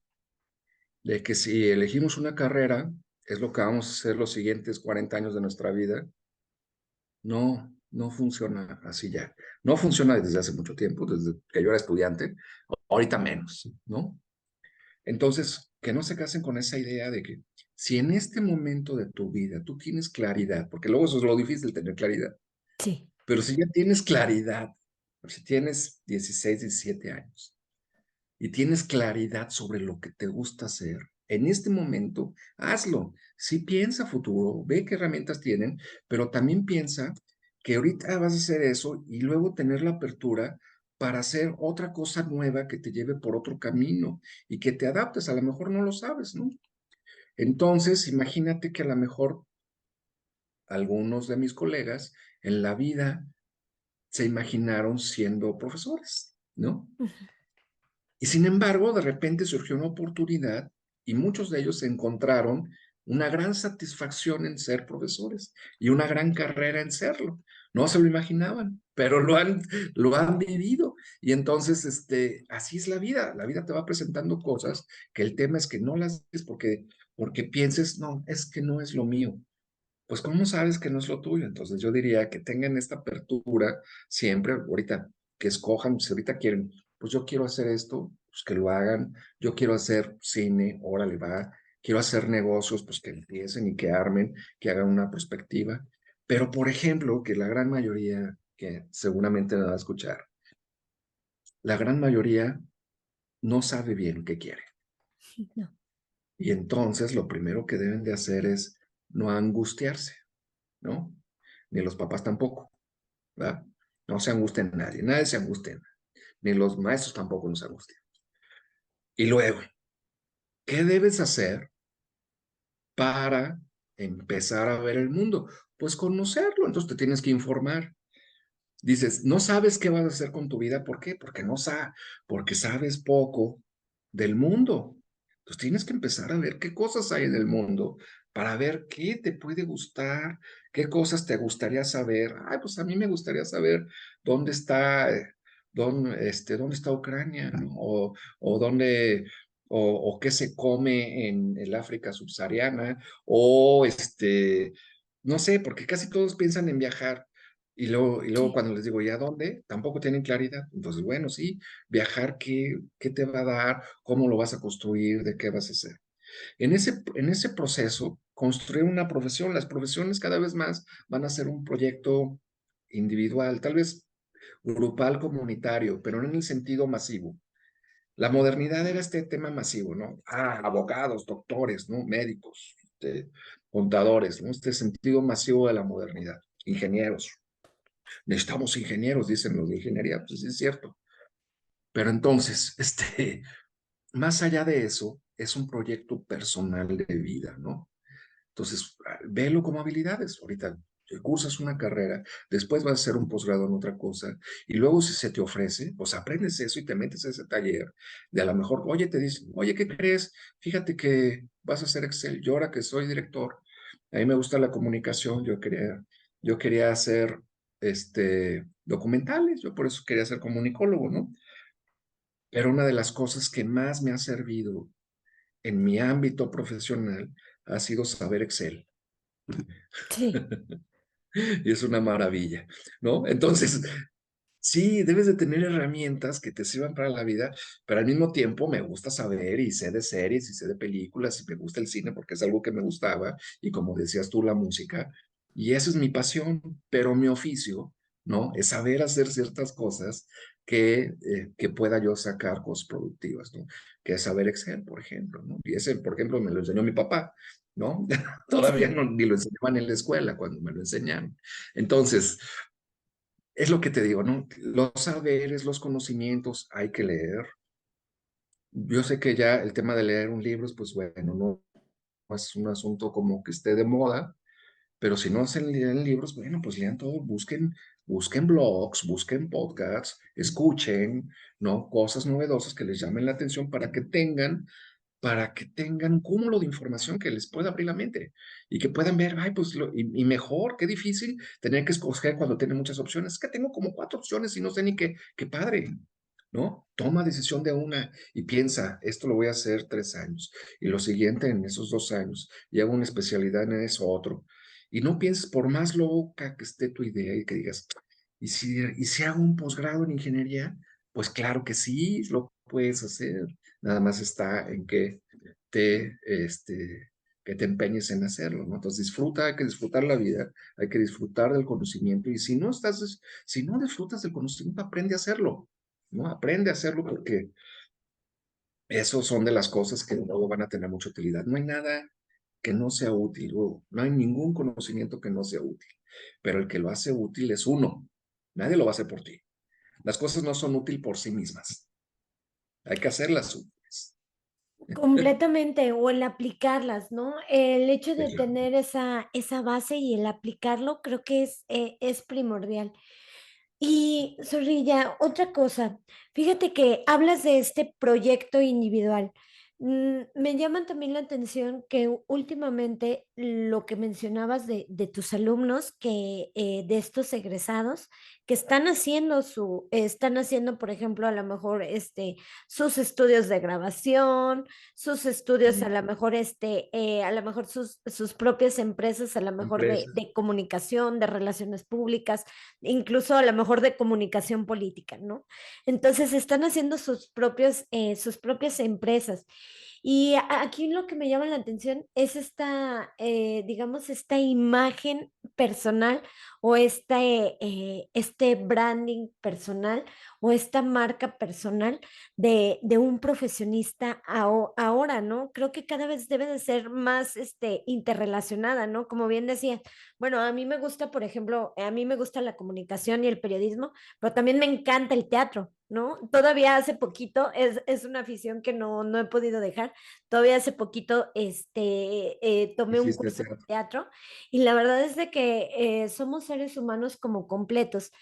si elegimos una carrera, es lo que vamos a hacer los siguientes 40 años de nuestra vida, no funciona así ya. No funciona desde hace mucho tiempo, desde que yo era estudiante, ahorita menos, ¿no? Entonces, que no se casen con esa idea de que si en este momento de tu vida tú tienes claridad, porque luego eso es lo difícil, tener claridad, Sí. pero si ya tienes claridad, si tienes 16, 17 años y tienes claridad sobre lo que te gusta hacer, en este momento, hazlo. Sí piensa futuro, ve qué herramientas tienen, pero también piensa que ahorita vas a hacer eso y luego tener la apertura para hacer otra cosa nueva que te lleve por otro camino y que te adaptes. A lo mejor no lo sabes, ¿no? Entonces, imagínate que a lo mejor algunos de mis colegas en la vida se imaginaron siendo profesores, ¿no? Ujú. Y sin embargo, de repente surgió una oportunidad y muchos de ellos encontraron una gran satisfacción en ser profesores y una gran carrera en serlo. No se lo imaginaban, pero lo han vivido. Y entonces, así es la vida. La vida te va presentando cosas que el tema es que no las ves porque pienses, no, es que no es lo mío. Pues, ¿cómo sabes que no es lo tuyo? Entonces, yo diría que tengan esta apertura siempre, ahorita, que escojan, si ahorita quieren, pues yo quiero hacer esto, pues que lo hagan, yo quiero hacer cine, órale, va, quiero hacer negocios, pues que empiecen y que armen, que hagan una perspectiva. Pero, por ejemplo, que la gran mayoría, que seguramente me va a escuchar, la gran mayoría no sabe bien qué quiere. No. Y entonces, lo primero que deben de hacer es no angustiarse, ¿no? Ni los papás tampoco. ¿Verdad? No se angustien nadie, nadie se angustia, ni los maestros tampoco nos angustian. Y luego, ¿qué debes hacer para empezar a ver el mundo? Pues conocerlo, entonces te tienes que informar. Dices, no sabes qué vas a hacer con tu vida, ¿por qué? Porque sabes poco del mundo. Entonces tienes que empezar a ver qué cosas hay en el mundo para ver qué te puede gustar, qué cosas te gustaría saber. Ay, pues a mí me gustaría saber dónde está, dónde está Ucrania, ¿no? O dónde, o qué se come en el África subsahariana, o no sé, porque casi todos piensan en viajar. Y luego Sí. cuando les digo, ¿y a dónde? Tampoco tienen claridad. Entonces, bueno, sí, viajar, ¿qué te va a dar? ¿Cómo lo vas a construir? ¿De qué vas a hacer? En ese proceso, construir una profesión, las profesiones cada vez más van a ser un proyecto individual, tal vez grupal, comunitario, pero no en el sentido masivo. La modernidad era este tema masivo, ¿no? Abogados, doctores, ¿no? Médicos, contadores, ¿no? Este sentido masivo de la modernidad, ingenieros. Necesitamos ingenieros, dicen los de ingeniería, pues sí es cierto. Pero entonces, más allá de eso, es un proyecto personal de vida, ¿no? Entonces, velo como habilidades. Ahorita cursas una carrera, después vas a hacer un posgrado en otra cosa, y luego si se te ofrece, pues aprendes eso y te metes a ese taller. De a lo mejor, oye, te dicen, oye, ¿qué crees? Fíjate que vas a hacer Excel. Yo ahora que soy director, a mí me gusta la comunicación, yo quería hacer documentales, yo por eso quería ser comunicólogo, ¿no? Pero una de las cosas que más me ha servido en mi ámbito profesional ha sido saber Excel. Sí, Y es una maravilla, ¿no? Entonces, sí, debes de tener herramientas que te sirvan para la vida, pero al mismo tiempo me gusta saber y sé de series y sé de películas y me gusta el cine porque es algo que me gustaba y como decías tú, la música. Y esa es mi pasión, pero mi oficio, ¿no? Es saber hacer ciertas cosas que pueda yo sacar cosas productivas, ¿no? Que es saber Excel, por ejemplo, ¿no? Y ese, por ejemplo, me lo enseñó mi papá, ¿no? Todavía sí. no, ni lo enseñaban en la escuela cuando me lo enseñaron. Entonces, es lo que te digo, ¿no? Los saberes, los conocimientos, hay que leer. Yo sé que ya el tema de leer un libro, pues bueno, no es un asunto como que esté de moda, pero si no hacen leen libros, bueno, pues lean todo, busquen blogs, busquen podcasts, escuchen, ¿no? Cosas novedosas que les llamen la atención para que tengan un cúmulo de información que les pueda abrir la mente y que puedan ver, ay, pues, y mejor, qué difícil tener que escoger cuando tienen muchas opciones. Es que tengo como 4 opciones y no sé ni qué padre, ¿no? Toma decisión de una y piensa, esto lo voy a hacer 3 años y lo siguiente en esos 2 años y hago una especialidad en eso otro. Y no pienses por más loca que esté tu idea y que digas, ¿y si hago un posgrado en ingeniería? Pues claro que sí, lo puedes hacer. Nada más está en te, este, que te empeñes en hacerlo, ¿no? Entonces disfruta, hay que disfrutar la vida, hay que disfrutar del conocimiento y si no disfrutas del conocimiento, aprende a hacerlo, ¿no? Aprende a hacerlo porque esos son de las cosas que luego van a tener mucha utilidad. No hay nada que no sea útil, o no hay ningún conocimiento que no sea útil, pero el que lo hace útil es uno. Nadie lo va a hacer por ti. Las cosas no son útiles por sí mismas. Hay que hacerlas útiles. Completamente, o el aplicarlas, ¿no? El hecho Sí, de claro. tener esa base y el aplicarlo creo que es primordial. Y Zorrilla, otra cosa, fíjate que hablas de este proyecto individual. Me llaman también la atención que últimamente lo que mencionabas de tus alumnos, que de estos egresados, que están haciendo, por ejemplo, a lo mejor sus estudios de grabación, sus estudios, a lo mejor a lo mejor sus propias empresas, a lo mejor Empresas. de comunicación, de relaciones públicas, incluso a lo mejor de comunicación política, ¿no? Entonces están haciendo sus propias empresas. Y aquí lo que me llama la atención es digamos, esta imagen personal o este branding personal o esta marca personal de un profesionista ahora, ¿no? Creo que cada vez debe de ser más interrelacionada, ¿no? Como bien decía, bueno, a mí me gusta, por ejemplo, a mí me gusta la comunicación y el periodismo, pero también me encanta el teatro, ¿no? Todavía hace poquito, es una afición que no he podido dejar, todavía hace poquito tomé un Hiciste curso de teatro. teatro y la verdad es de que somos seres humanos como completos.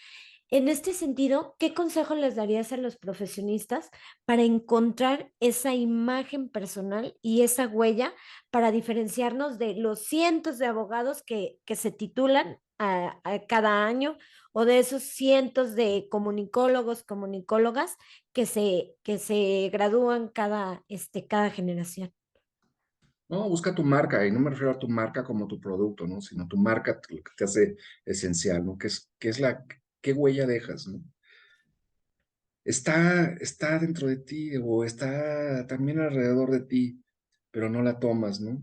En este sentido, ¿qué consejo les darías a los profesionistas para encontrar esa imagen personal y esa huella para diferenciarnos de los cientos de abogados que se titulan a cada año o de esos cientos de comunicólogos, comunicólogas que se gradúan cada generación? No, busca tu marca, y no me refiero a tu marca como tu producto, ¿no? Sino tu marca, lo que te hace esencial, ¿no? ¿Qué huella dejas, ¿no? Está dentro de ti o está también alrededor de ti, pero no la tomas, ¿no?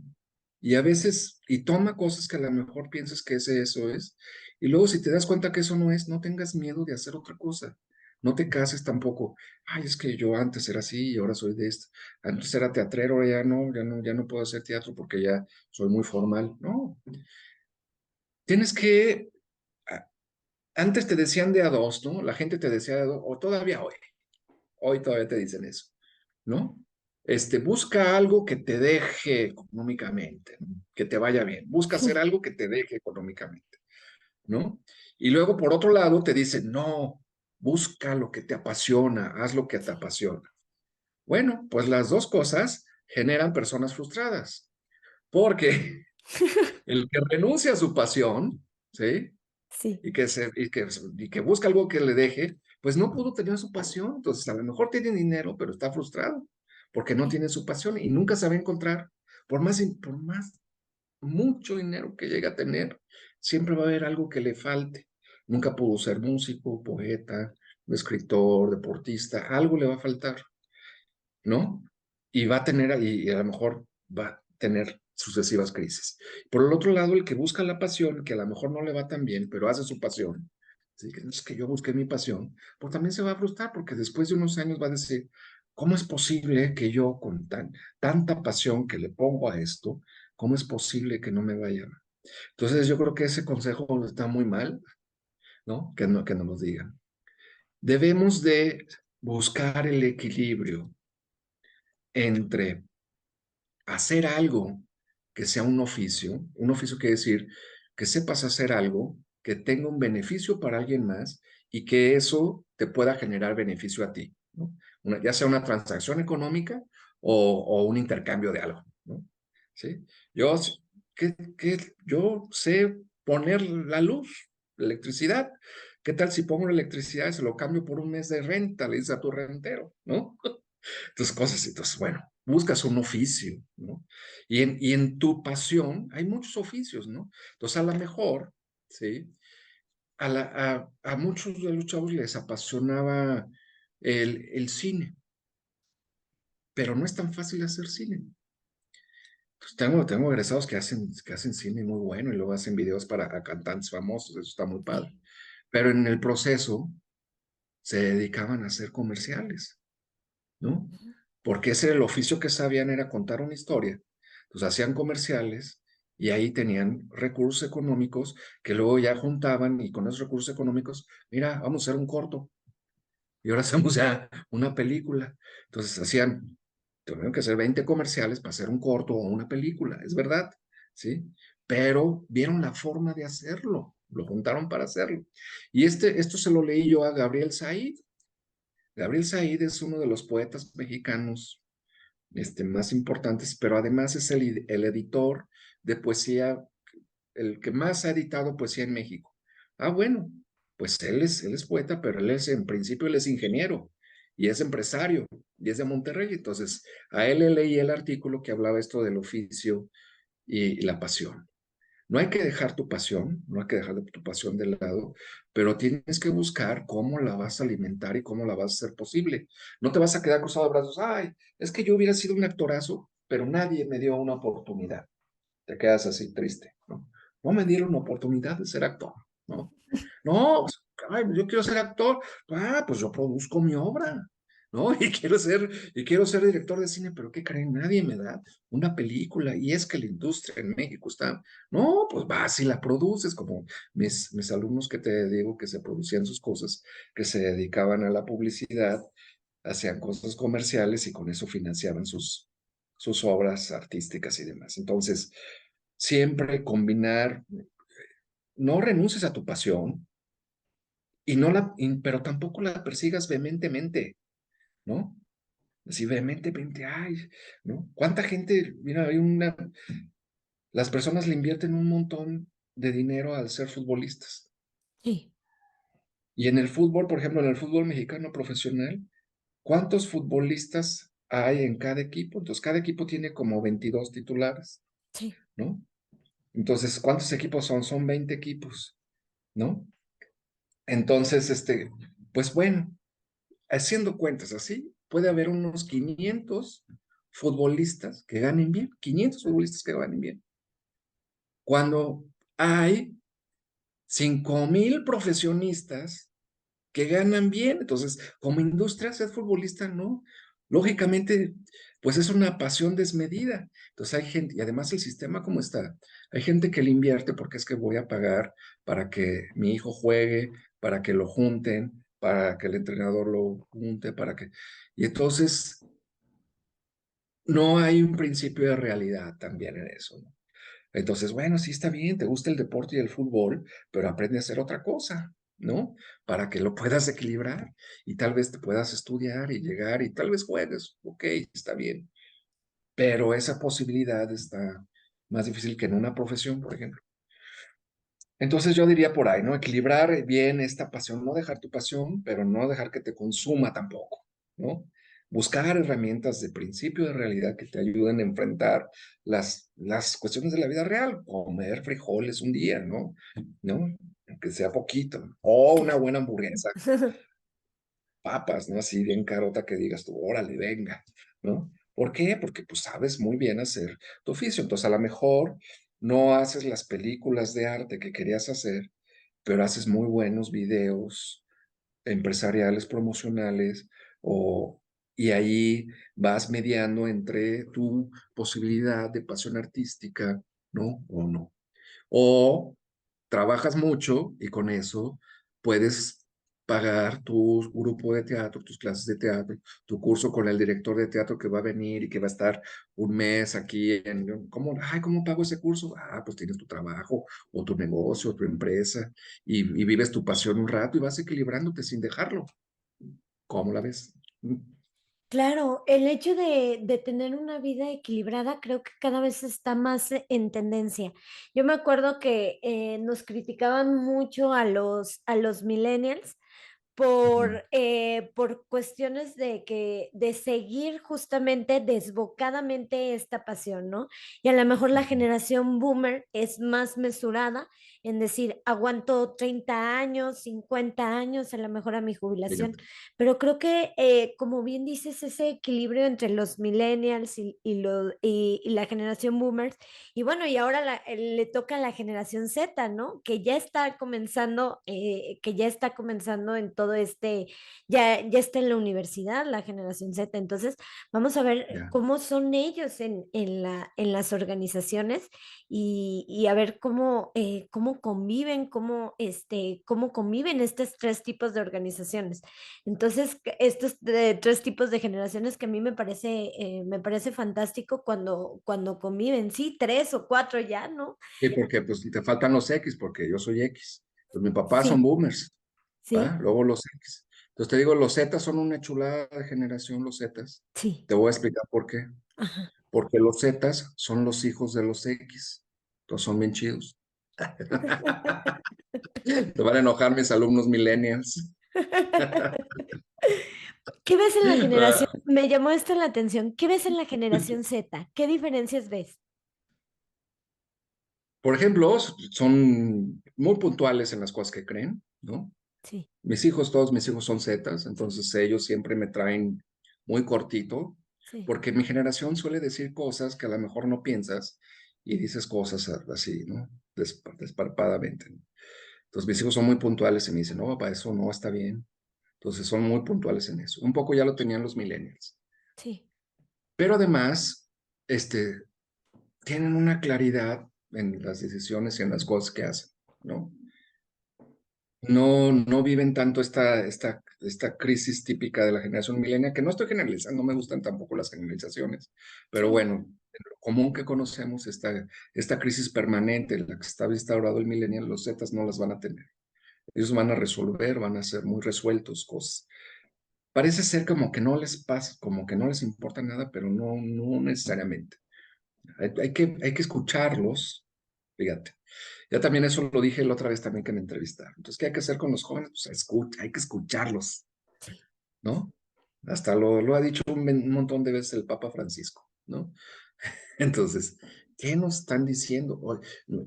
Y a veces, y toma cosas que a lo mejor piensas que eso es, y luego si te das cuenta que eso no es, no tengas miedo de hacer otra cosa. No te cases tampoco. Ay, es que yo antes era así y ahora soy de esto. Antes era teatrero, ahora ya no puedo hacer teatro porque ya soy muy formal. No, tienes que, a- antes te decían de a dos, ¿no? La gente te decía de a dos, o todavía hoy todavía te dicen eso, ¿no? Busca algo que te deje económicamente, ¿no? Que te vaya bien. Busca hacer algo que te deje económicamente, ¿no? Y luego, por otro lado, te dicen, no, busca lo que te apasiona, haz lo que te Sí, apasiona. Bueno, pues las dos cosas generan personas frustradas, porque el que renuncia a su pasión, ¿sí? sí. Y que busca algo que le deje, pues no pudo tener su pasión. Entonces, a lo mejor tiene dinero, pero está frustrado porque no Sí. tiene su pasión y nunca se va a encontrar. Por más mucho dinero que llegue a tener, siempre va a haber algo que le falte. Nunca pudo ser músico, poeta, escritor, deportista, algo le va a faltar, ¿no? Y va a tener, y a lo mejor va a tener sucesivas crisis. Por el otro lado, el que busca la pasión, que a lo mejor no le va tan bien, pero hace su pasión, ¿sí? Que es que yo busqué mi pasión, pues también se va a frustrar porque después de unos años va a decir, ¿cómo es posible que yo con tanta pasión que le pongo a esto, cómo es posible que no me vaya? Entonces yo creo que ese consejo está muy mal, ¿no? Que no nos digan. Debemos de buscar el equilibrio entre hacer algo que sea un oficio quiere decir que sepas hacer algo que tenga un beneficio para alguien más y que eso te pueda generar beneficio a ti, ¿no? Ya sea una transacción económica o un intercambio de algo, ¿no? ¿Sí? Yo, yo sé poner la luz, la electricidad. ¿Qué tal si pongo la electricidad y se lo cambio por un mes de renta? Le dices a tu rentero, ¿no? Entonces, cosas, entonces, bueno, buscas un oficio, ¿no? Y en tu pasión hay muchos oficios, ¿no? Entonces, a lo mejor, ¿sí? A muchos de los chavos les apasionaba el cine, pero no es tan fácil hacer cine. Pues tengo egresados que hacen cine muy bueno y luego hacen videos para cantantes famosos, eso está muy padre. Sí. Pero en el proceso se dedicaban a hacer comerciales, ¿no? Ujú. Porque ese era el oficio que sabían, era contar una historia. Entonces hacían comerciales y ahí tenían recursos económicos que luego ya juntaban y con esos recursos económicos, mira, vamos a hacer un corto y ahora hacemos ya una película. Entonces tuvieron que hacer 20 comerciales para hacer un corto o una película, es verdad, ¿sí? Pero vieron la forma de hacerlo, lo juntaron para hacerlo. Y esto se lo leí yo a Gabriel Said. Gabriel Said es uno de los poetas mexicanos más importantes, pero además es el editor de poesía, el que más ha editado poesía en México. Ah, bueno, pues él es poeta, pero en principio él es ingeniero y es empresario y es de Monterrey. Entonces, a él le leí el artículo que hablaba esto del oficio y la pasión. No hay que dejar tu pasión, no hay que dejar tu pasión de lado, pero tienes que buscar cómo la vas a alimentar y cómo la vas a hacer posible. No te vas a quedar cruzado de brazos, ay, es que yo hubiera sido un actorazo, pero nadie me dio una oportunidad. Te quedas así triste, ¿no? No me dieron oportunidad de ser actor, ¿no? No, pues, ay, yo quiero ser actor. Pues yo produzco mi obra, ¿no? Y quiero ser director de cine, pero ¿qué creen? Nadie me da una película. Y es que la industria en México está, no, pues vas y la produces, como mis alumnos que te digo que se producían sus cosas, que se dedicaban a la publicidad, hacían cosas comerciales y con eso financiaban sus obras artísticas y demás. Entonces, siempre combinar, no renuncies a tu pasión, pero tampoco la persigas vehementemente, ¿no? Así vehementemente, ay, ¿no? ¿Cuánta gente, mira, las personas le invierten un montón de dinero al ser futbolistas? Sí. Y en el fútbol, por ejemplo, en el fútbol mexicano profesional, ¿cuántos futbolistas hay en cada equipo? Entonces, cada equipo tiene como 22 titulares, Sí. ¿no? Entonces, ¿cuántos equipos son? Son 20 equipos, ¿no? Entonces, pues bueno, haciendo cuentas así, puede haber unos 500 futbolistas que ganen bien, 500 futbolistas que ganen bien, cuando hay 5,000 profesionistas que ganan bien. Entonces, como industria, ser futbolista, no. Lógicamente, pues es una pasión desmedida. Entonces hay gente, y además el sistema como está, hay gente que le invierte porque es que voy a pagar para que mi hijo juegue, para que lo junten, para que el entrenador lo junte, y entonces no hay un principio de realidad también en eso, ¿no? Entonces, bueno, sí está bien, te gusta el deporte y el fútbol, pero aprende a hacer otra cosa, ¿no? Para que lo puedas equilibrar y tal vez te puedas estudiar y llegar y tal vez juegues, ok, está bien, pero esa posibilidad está más difícil que en una profesión, por ejemplo. Entonces yo diría por ahí, ¿no? Equilibrar bien esta pasión, no dejar tu pasión, pero no dejar que te consuma tampoco, ¿no? Buscar herramientas de principio de realidad que te ayuden a enfrentar las cuestiones de la vida real, comer frijoles un día, ¿no? ¿No? Aunque sea poquito, o una buena hamburguesa, papas, ¿no? Así bien carota que digas tú, órale, venga, ¿no? ¿Por qué? Porque pues sabes muy bien hacer tu oficio, entonces a lo mejor no haces las películas de arte que querías hacer, pero haces muy buenos videos empresariales, promocionales, o, y ahí vas mediando entre tu posibilidad de pasión artística, ¿no? O no. O trabajas mucho y con eso puedes pagar tu grupo de teatro, tus clases de teatro, tu curso con el director de teatro que va a venir y que va a estar un mes aquí ¿cómo, ay, ¿cómo pago ese curso? Ah, pues tienes tu trabajo o tu negocio o tu empresa y vives tu pasión un rato y vas equilibrándote sin dejarlo. ¿Cómo la ves? Claro, el hecho de tener una vida equilibrada creo que cada vez está más en tendencia. Yo me acuerdo que nos criticaban mucho a los millennials Ujú. por cuestiones de seguir justamente desbocadamente esta pasión, ¿no? Y a lo mejor la Ujú. generación boomer es más mesurada en decir, aguanto 30 años, 50 años, a lo mejor a mi jubilación, Fíjate, pero creo que, como bien dices, ese equilibrio entre los millennials y la generación boomers, y bueno, y ahora le toca a la generación Z, ¿no? Que ya está comenzando en todo este, ya está en la universidad la generación Z. Entonces, vamos a ver ya. cómo son ellos en las organizaciones y a ver cómo conviven, cómo conviven estos tres tipos de organizaciones. Entonces, estos tres tipos de generaciones que a mí me parece fantástico cuando conviven, sí, tres o cuatro ya, ¿no? Sí, porque pues te faltan los X, porque yo soy X. Pues mi papá son Sí, boomers. ¿Va? sí, Luego los X. Entonces te digo, los Z son una chulada de generación, los Zetas. sí. Te voy a explicar por qué. Ajá. Porque los Zetas son los hijos de los X. Entonces son bien chidos. Te van a enojar mis alumnos millennials. ¿Qué ves en la generación? Me llamó esto la atención. ¿Qué ves en la generación Z? ¿Qué diferencias ves? Por ejemplo, son muy puntuales en las cosas que creen, ¿no? Sí, Todos mis hijos son Zetas, entonces ellos siempre me traen muy cortito, sí, porque mi generación suele decir cosas que a lo mejor no piensas y dices cosas así, ¿no? Desparpadamente, ¿no? Entonces mis hijos son muy puntuales y me dicen, no, papá, eso no está bien. Entonces son muy puntuales en eso. Un poco ya lo tenían los millennials. sí, Pero además, este, tienen una claridad en las decisiones y en las cosas que hacen, ¿no? No viven tanto esta crisis típica de la generación milenial, que no estoy generalizando, no me gustan tampoco las generalizaciones, pero sí, bueno, en lo común que conocemos, esta crisis permanente en la que está instaurado el millennial, los Zetas no las van a tener. Ellos van a resolver, van a ser muy resueltos cosas. Parece ser como que no les pasa, como que no les importa nada, pero no necesariamente. Hay que escucharlos, fíjate. Ya también eso lo dije la otra vez también que me entrevistaron. Entonces, ¿qué hay que hacer con los jóvenes? Pues hay que escucharlos, sí. ¿no? Hasta lo ha dicho un montón de veces el Papa Francisco, ¿no? Entonces, ¿qué nos están diciendo?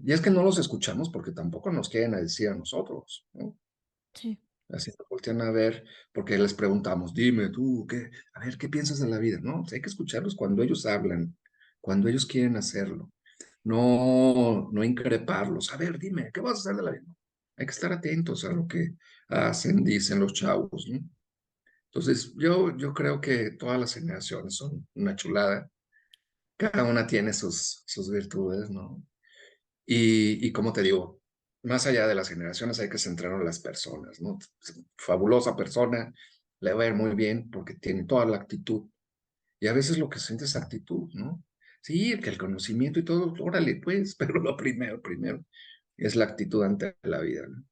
Y es que no los escuchamos porque tampoco nos quieren decir a nosotros, ¿no? Sí. Así nos voltean a ver porque les preguntamos, dime tú, a ver, ¿qué piensas de la vida? No, pues hay que escucharlos cuando ellos hablan, cuando ellos quieren hacerlo. No increparlos. A ver, dime, ¿qué vas a hacer de la vida? Hay que estar atentos a lo que hacen, dicen los chavos, ¿no? Entonces, yo creo que todas las generaciones son una chulada. Cada una tiene sus virtudes, ¿no? Y como te digo, más allá de las generaciones hay que centrar en las personas, ¿no? Fabulosa persona, le va a ir muy bien porque tiene toda la actitud. Y Y a veces lo que se siente es actitud, ¿no? Sí, que el conocimiento y todo, órale, pues, pero lo primero es la actitud ante la vida, ¿no?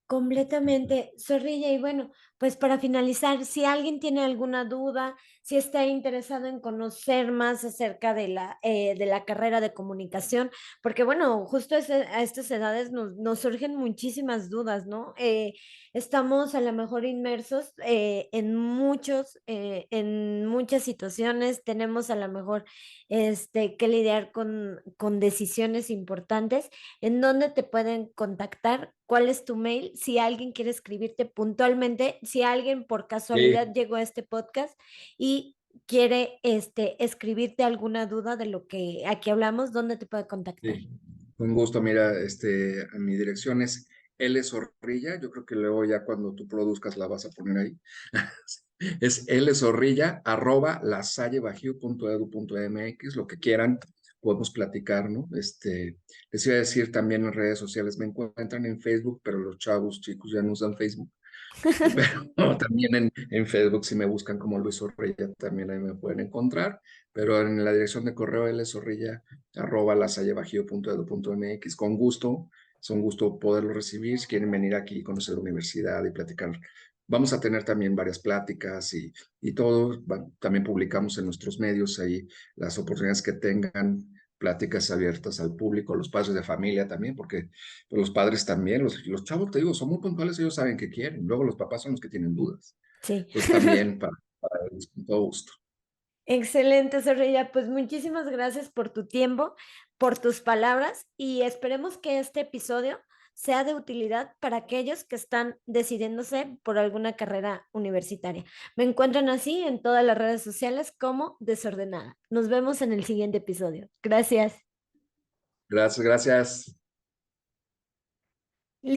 Completamente, Zorrilla. Y bueno, pues para finalizar, si alguien tiene alguna duda, si está interesado en conocer más acerca de la carrera de comunicación, porque bueno, justo a estas edades nos surgen muchísimas dudas, ¿no? Estamos a lo mejor inmersos en muchas situaciones, tenemos a lo mejor que lidiar con decisiones importantes. ¿En dónde te pueden contactar? ¿Cuál es tu mail? Si alguien quiere escribirte puntualmente, si alguien por casualidad Sí, llegó a este podcast y quiere escribirte alguna duda de lo que aquí hablamos, ¿dónde te puede contactar? sí. Con gusto, mira, mi dirección es L Zorrilla, yo creo que luego ya cuando tú produzcas la vas a poner ahí. Es lzorrilla arroba lasallebajío.edu.mx, lo que quieran, podemos platicar, ¿no? Les iba a decir también en redes sociales, me encuentran en Facebook, pero los chavos chicos ya no usan Facebook. Pero también en Facebook, si me buscan como Luis Zorrilla, también ahí me pueden encontrar. Pero en la dirección de correo lzorrilla arroba lasallebajío.edu.mx, con gusto, es un gusto poderlo recibir. Si quieren venir aquí, conocer la universidad y platicar, vamos a tener también varias pláticas y todo. También publicamos en nuestros medios ahí las oportunidades que tengan, pláticas abiertas al público, los padres de familia también, porque pues, los padres también, los chavos, te digo, son muy puntuales, ellos saben qué quieren. Luego los papás son los que tienen dudas. Sí. Entonces también para ellos, con todo gusto. Excelente, Soraya. Pues muchísimas gracias por tu tiempo, por tus palabras y esperemos que este episodio sea de utilidad para aquellos que están decidiéndose por alguna carrera universitaria. Me encuentran así en todas las redes sociales como Desordenada. Nos vemos en el siguiente episodio. Gracias. Gracias, gracias.